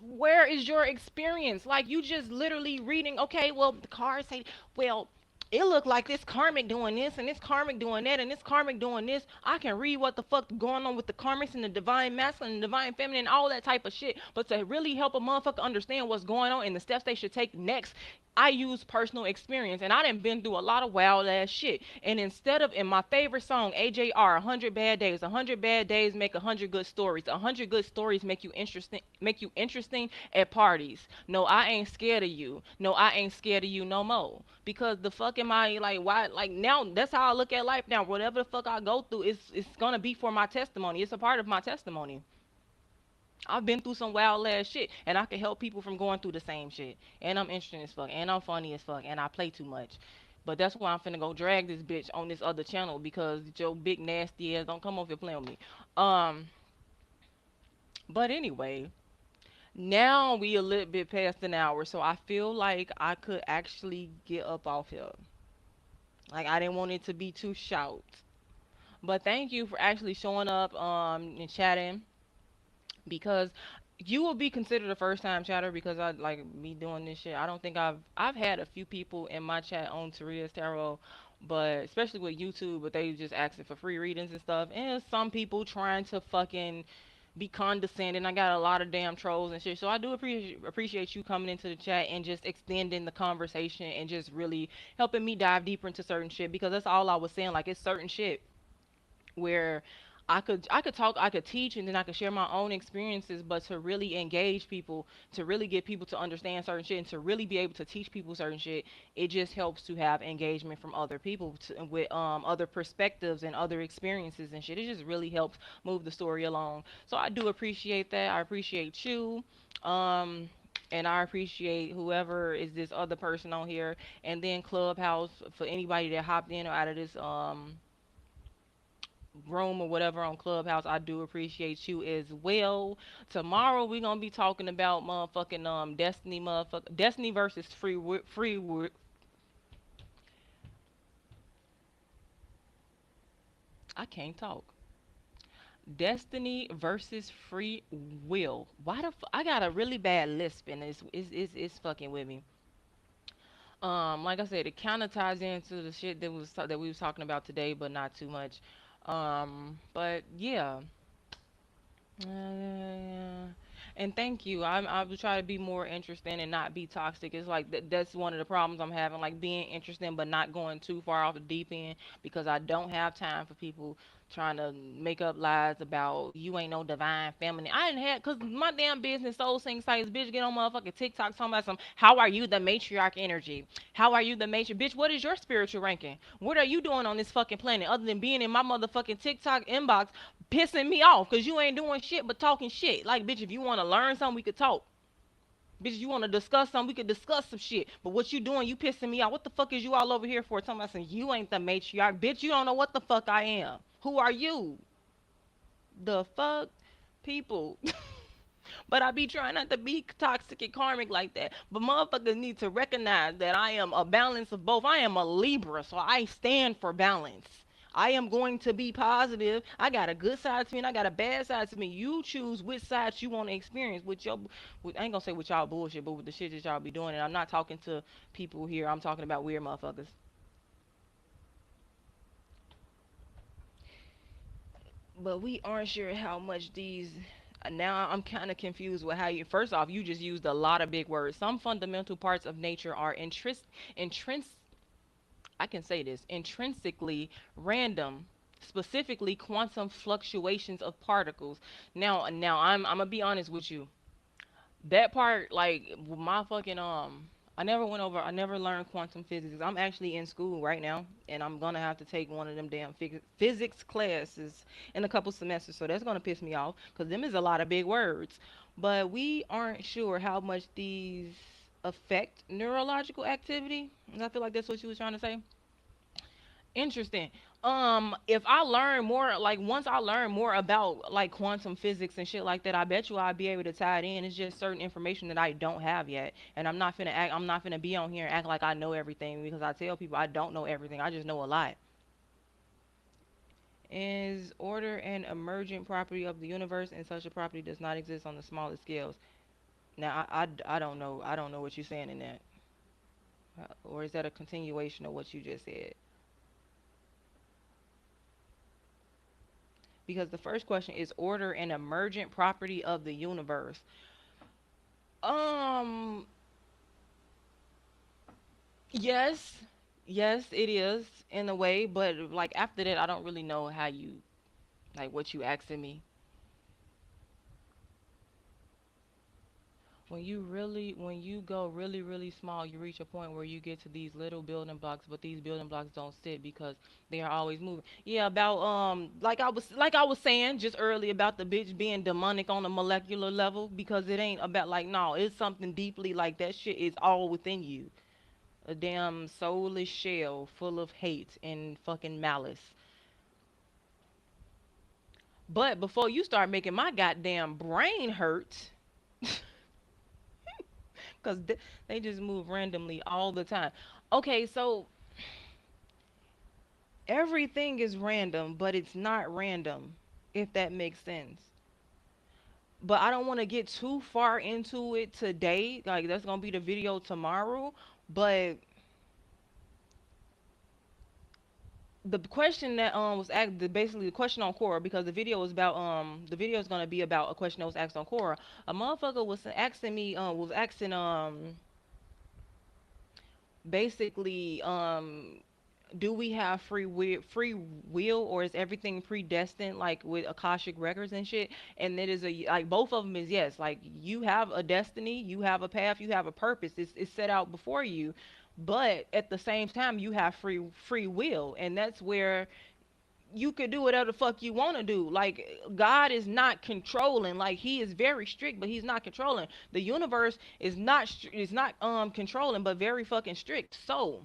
Where is your experience? Like you just literally reading. Okay, well the cards say, well, it looked like this karmic doing this and this karmic doing that and this karmic doing this. I can read what the fuck going on with the karmics and the divine masculine and divine feminine and all that type of shit. But to really help a motherfucker understand what's going on and the steps they should take next, I use personal experience, and I done been through a lot of wild ass shit. And instead of, in my favorite song, AJR, 100 Bad Days, 100 Bad Days make 100 good stories. 100 good stories make you interesting at parties. No, I ain't scared of you. No, I ain't scared of you no more. Because the fuck am I like? Why? Like now, that's how I look at life now. Whatever the fuck I go through, it's gonna be for my testimony. It's a part of my testimony. I've been through some wild ass shit, and I can help people from going through the same shit. And I'm interesting as fuck, and I'm funny as fuck, and I play too much. But that's why I'm finna go drag this bitch on this other channel, because your big nasty ass don't come over here playing with me. Um, but anyway, now we a little bit past an hour, so I feel like I could actually get up off here. Like I didn't want it to be too short. But thank you for actually showing up and chatting, because you will be considered a first time chatter, because I like me doing this shit. I don't think I've had a few people in my chat on Taria's Tarot, but especially with YouTube, but they just asking for free readings and stuff. And some people trying to fucking be condescending. I got a lot of damn trolls and shit. So I do appreciate you coming into the chat and just extending the conversation and just really helping me dive deeper into certain shit, because that's all I was saying. Like it's certain shit where I could talk, I could teach, and then I could share my own experiences, but to really engage people, to really get people to understand certain shit, and to really be able to teach people certain shit, it just helps to have engagement from other people with other perspectives and other experiences and shit. It just really helps move the story along. So I do appreciate that. I appreciate you. Um and I appreciate whoever is this other person on here, and then Clubhouse, for anybody that hopped in or out of this room or whatever on Clubhouse. I do appreciate you as well. Tomorrow we're gonna be talking about motherfucking Destiny versus I can't talk. Destiny versus free will. Why the I got a really bad lisp, and it's fucking with me. Like I said, it kind of ties into the shit that we was talking about today, but not too much. But yeah. Uh, and thank you. I will try to be more interesting and not be toxic. It's like that's one of the problems I'm having, like being interesting but not going too far off the deep end, because I don't have time for people trying to make up lies about you ain't no divine feminine. I didn't have, cause my damn business soul sing sites bitch get on motherfucking TikTok talking about some how are you the matriarch energy? How are you the matriarch? Bitch, what is your spiritual ranking? What are you doing on this fucking planet other than being in my motherfucking TikTok inbox pissing me off because you ain't doing shit but talking shit. Like, bitch, if you want to learn something, we could talk. Bitch, if you want to discuss something, we could discuss some shit. But what you doing, you pissing me off. What the fuck is you all over here for? Talking about some, you ain't the matriarch. Bitch, you don't know what the fuck I am. Who are you? The fuck? People. But I be trying not to be toxic and karmic like that. But motherfuckers need to recognize that I am a balance of both. I am a Libra, so I stand for balance. I am going to be positive. I got a good side to me and I got a bad side to me. You choose which side you want to experience with your, I ain't gonna say with y'all bullshit, but with the shit that y'all be doing. And I'm not talking to people here. I'm talking about weird motherfuckers. But we aren't sure how much these. Now I'm kind of confused with how you. First off, you just used a lot of big words. Some fundamental parts of nature are intrins. I can say this, intrinsically random. Specifically, quantum fluctuations of particles. Now I'm gonna be honest with you. That part, like my fucking I never learned quantum physics. I'm actually in school right now, and I'm gonna have to take one of them damn physics classes in a couple semesters. So that's gonna piss me off, cause them is a lot of big words. but we aren't sure how much these affect neurological activity. And I feel like that's what you was trying to say. Interesting. If I learn more, like once I learn more about like quantum physics and shit like that, I bet you I'll be able to tie it in. It's just certain information that I don't have yet, and I'm not finna be on here and act like I know everything because I tell people I don't know everything. I just know a lot. Is order an emergent property of the universe, and such a property does not exist on the smallest scales? Now, I don't know. I don't know what you're saying in that. Or is that a continuation of what you just said? Because the first question is order an emergent property of the universe. Um, yes, yes, it is in a way, but like after that, I don't really know how you like what you asking me. When you go really small, you reach a point where you get to these little building blocks, but these building blocks don't sit because they are always moving. Yeah, about like I was saying just earlier about the bitch being demonic on a molecular level because it ain't about like no, it's something deeply like that shit is all within you. A damn soulless shell full of hate and fucking malice. But before you start making my goddamn brain hurt, because they just move randomly all the time. Okay, so everything is random, but it's not random, if that makes sense. But I don't want to get too far into it today. Like, that's going to be the video tomorrow. But the question that was asked, basically the question on Quora, because the video is gonna be about a question that was asked on Quora. A motherfucker was asking me, was asking basically do we have free will, or is everything predestined like with akashic records and shit? And it is a like both of them is yes, like you have a destiny, you have a path, you have a purpose, it's set out before you, but at the same time you have free will, and that's where you could do whatever the fuck you want to do. Like God is not controlling. Like he is very strict, but he's not controlling. The universe is not controlling, but very fucking strict. So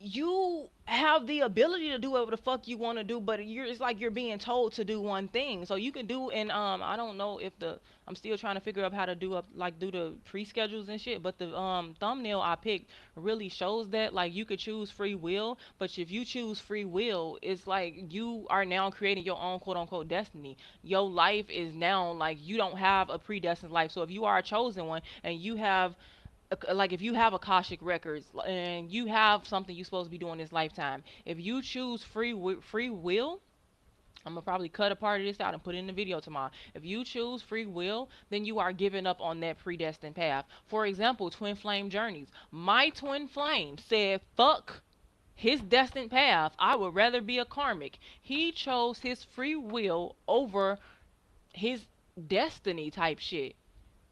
you have the ability to do whatever the fuck you want to do, but it's like you're being told to do one thing. So you can do, and I don't know if the I'm still trying to figure out how to do the pre-schedules and shit, but the thumbnail I picked really shows that like you could choose free will, but if you choose free will, it's like you are now creating your own quote unquote destiny. Your life is now like you don't have a predestined life. So if you are a chosen one and you have like if you have akashic records and you have something you're supposed to be doing this lifetime, if you choose free will, I'm gonna probably cut a part of this out and put it in the video tomorrow. If you choose free will, then you are giving up on that predestined path. For example, twin flame journeys. My twin flame said, "Fuck his destined path. I would rather be a karmic." He chose his free will over his destiny type shit,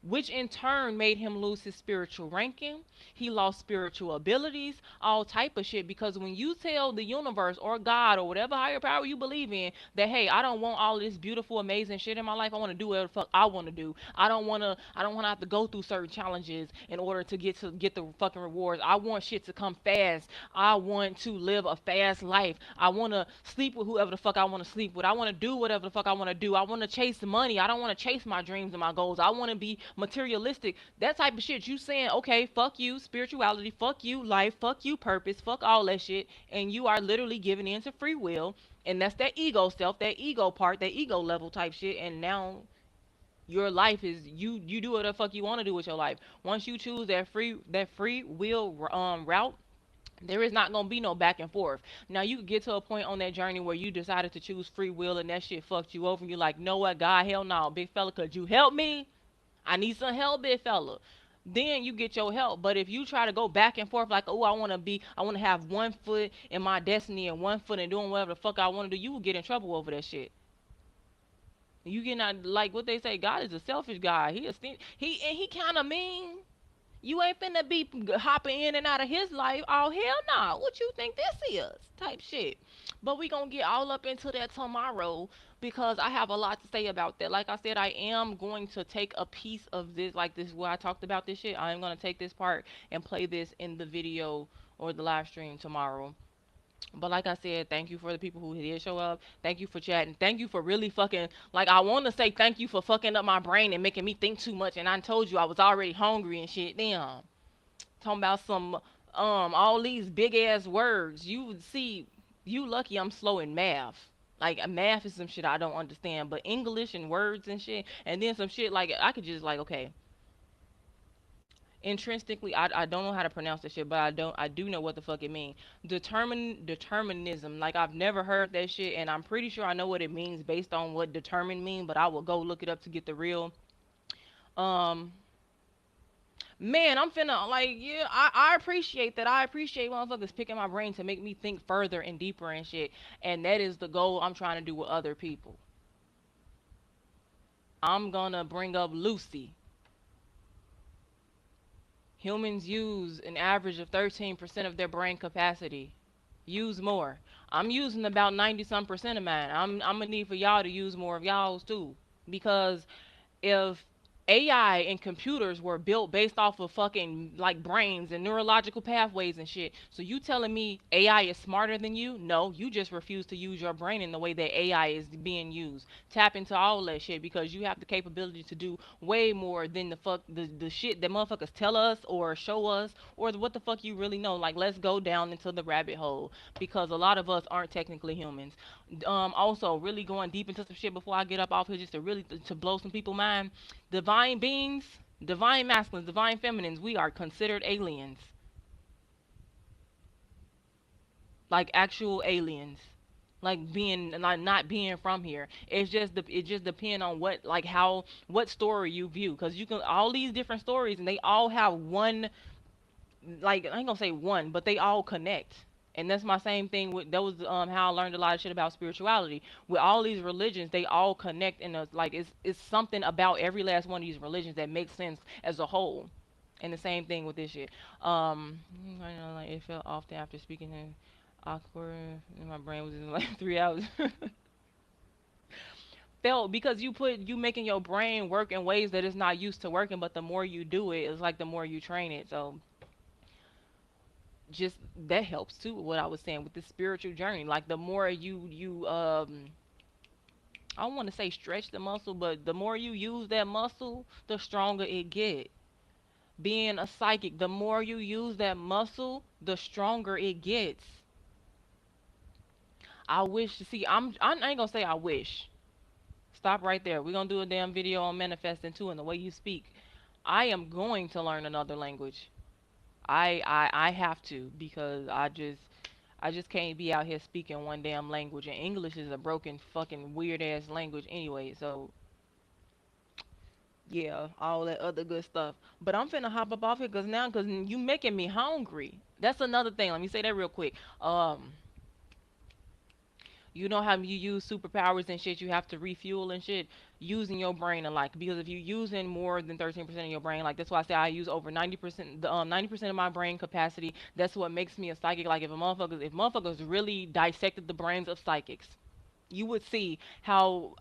which in turn made him lose his spiritual ranking. He lost spiritual abilities, all type of shit. Because when you tell the universe or God or whatever higher power you believe in that, hey, I don't want all this beautiful, amazing shit in my life. I want to do whatever the fuck I want to do. I don't want to have to go through certain challenges in order to get the fucking rewards. I want shit to come fast. I want to live a fast life. I want to sleep with whoever the fuck I want to sleep with. I want to do whatever the fuck I want to do. I want to chase money. I don't want to chase my dreams and my goals. I want to be materialistic. That type of shit. You saying, okay, fuck you, spirituality, fuck you, life, fuck you, purpose, fuck all that shit. And you are literally giving in to free will. And that's that ego self, that ego part, that ego level type shit. And now your life is you do what the fuck you want to do with your life. Once you choose that free will route, there is not gonna be no back and forth. Now you could get to a point on that journey where you decided to choose free will and that shit fucked you over and you're like, know what, God, hell no, big fella, could you help me? I need some help, big fella. Then you get your help. But if you try to go back and forth like, oh, I want to have one foot in my destiny and one foot in doing whatever the fuck I want to do, you will get in trouble over that shit. You get not like what they say. God is a selfish guy. He kind of mean. You ain't finna be hopping in and out of his life. Oh hell no! What you think this is? Type shit. But we gonna get all up into that tomorrow because I have a lot to say about that. Like I said, I am going to take a piece of this, like this where I talked about this shit. I am gonna take this part and play this in the video or the live stream tomorrow. But like I said, thank you for the people who did show up. Thank you for chatting. Thank you for really fucking, like, I want to say thank you for fucking up my brain and making me think too much. And I told you I was already hungry and shit. Damn, talking about some all these big ass words. You would see, you lucky I'm slow in math. Like math is some shit I don't understand, but English and words and shit, and then some shit like I could just like okay, intrinsically I don't know how to pronounce this shit, but I do know what the fuck it means. Determinism. Like I've never heard that shit, and I'm pretty sure I know what it means based on what determine mean, but I will go look it up to get the real. Um, man, I'm finna like yeah, I appreciate that. I appreciate motherfuckers picking my brain to make me think further and deeper and shit, and that is the goal I'm trying to do with other people. I'm gonna bring up Lucy. Humans use an average of 13% of their brain capacity. Use more. I'm using about 90 some percent of mine. I'm gonna need for y'all to use more of y'all's too. Because if AI and computers were built based off of fucking like brains and neurological pathways and shit. So you telling me AI is smarter than you? No, you just refuse to use your brain in the way that AI is being used. Tap into all that shit because you have the capability to do way more than the shit that motherfuckers tell us or show us or what the fuck you really know. Like let's go down into the rabbit hole because a lot of us aren't technically humans. Also really going deep into some shit before I get up off here just to really to blow some people mind. Divine beings, divine masculines, divine feminines, we are considered aliens. Like actual aliens. Like being like not being from here. It just depends on what like how what story you view because you can all these different stories and they all have one like I ain't gonna say one, but they all connect. And that's my same thing with that was how I learned a lot of shit about spirituality. With all these religions, they all connect in a like it's something about every last one of these religions that makes sense as a whole. And the same thing with this shit. I know like it felt often after speaking in awkward and my brain was in like 3 hours. Felt because you making your brain work in ways that it's not used to working, but the more you do it, it's like the more you train it. So just that helps too what I was saying with the spiritual journey like the more you I don't want to say stretch the muscle but the more you use that muscle the stronger it get. Being a psychic the more you use that muscle the stronger it gets. I wish to see I ain't gonna say I wish. Stop right there. We're gonna do a damn video on manifesting too and the way you speak. I am going to learn another language. I have to because I just can't be out here speaking one damn language, and English is a broken, fucking weird ass language anyway. So yeah, all that other good stuff. But I'm finna hop up off here because you making me hungry. That's another thing. Let me say that real quick. Um, you know how you use superpowers and shit, you have to refuel and shit, using your brain a lot. Because if you're using more than 13% of your brain, like that's why I say I use over 90%, the 90% of my brain capacity. That's what makes me a psychic. Like if motherfuckers really dissected the brains of psychics, you would see how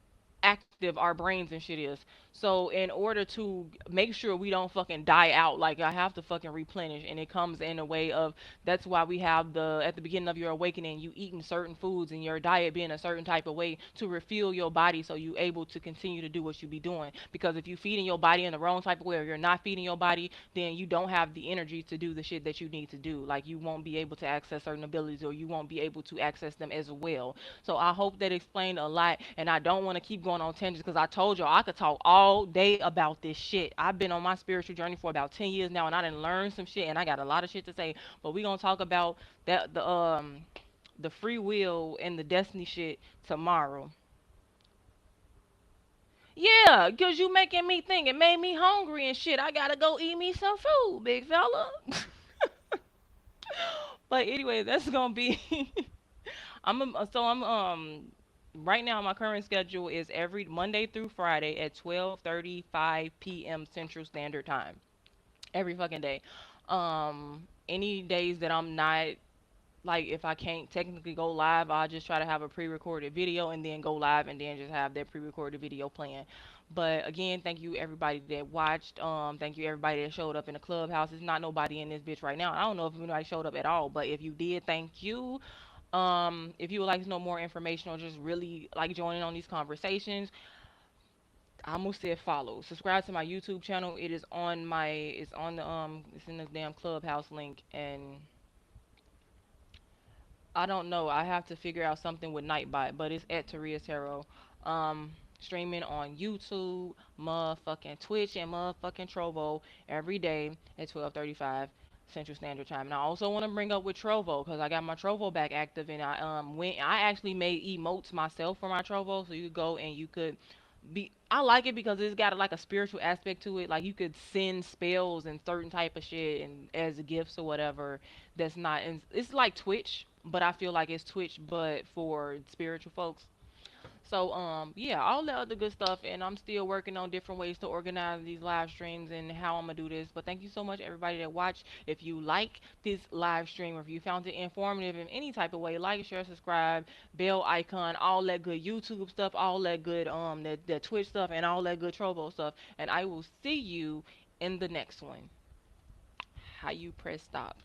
active our brains and shit is. So in order to make sure we don't fucking die out, like I have to fucking replenish, and it comes in a way of that's why we have the at the beginning of your awakening, you eating certain foods and your diet being a certain type of way to refuel your body so you able to continue to do what you be doing. Because if you feeding your body in the wrong type of way or you're not feeding your body, then you don't have the energy to do the shit that you need to do. Like you won't be able to access certain abilities or you won't be able to access them as well. So I hope that explained a lot, and I don't want to keep going on tangents because I told y'all I could talk all day about this shit. I've been on my spiritual journey for about 10 years now, and I didn't learn some shit, and I got a lot of shit to say. But we gonna talk about that the free will and the destiny shit tomorrow. Yeah, cause you making me think. It made me hungry and shit. I gotta go eat me some food, big fella. But anyway, that's gonna be. I'm right now my current schedule is every Monday through Friday at 12:35 p.m. Central Standard Time. every fucking day. Any days that I'm not, like, if I can't technically go live, I'll just try to have a pre-recorded video and then go live and then just have that pre-recorded video playing. But again, thank you everybody that watched. Thank you everybody that showed up in the clubhouse. There's not nobody in this bitch right now. I don't know if anybody showed up at all, but if you did, thank you. If you would like to know more information or just really like joining on these conversations, I'm gonna say follow. Subscribe to my YouTube channel. It is on my, it's on the it's in the damn clubhouse link. And I don't know. I have to figure out something with Nightbot, but it's at TareahsTarot. Streaming on YouTube, motherfucking Twitch, and motherfucking Trovo every day at 12:35 Central Standard Time. And I also want to bring up with Trovo because I got my Trovo back active, and I actually made emotes myself for my Trovo, so you could go and you could be. I like it because it's got like a spiritual aspect to it. Like you could send spells and certain type of shit and as gifts or whatever. That's not. And it's like Twitch, but I feel like it's Twitch but for spiritual folks. So yeah, all the other good stuff, and I'm still working on different ways to organize these live streams and how I'm gonna do this. But thank you so much everybody that watched. If you like this live stream or if you found it informative in any type of way, like, share, subscribe, bell icon, all that good YouTube stuff, all that good that Twitch stuff, and all that good Trovo stuff. And I will see you in the next one. How you press stop.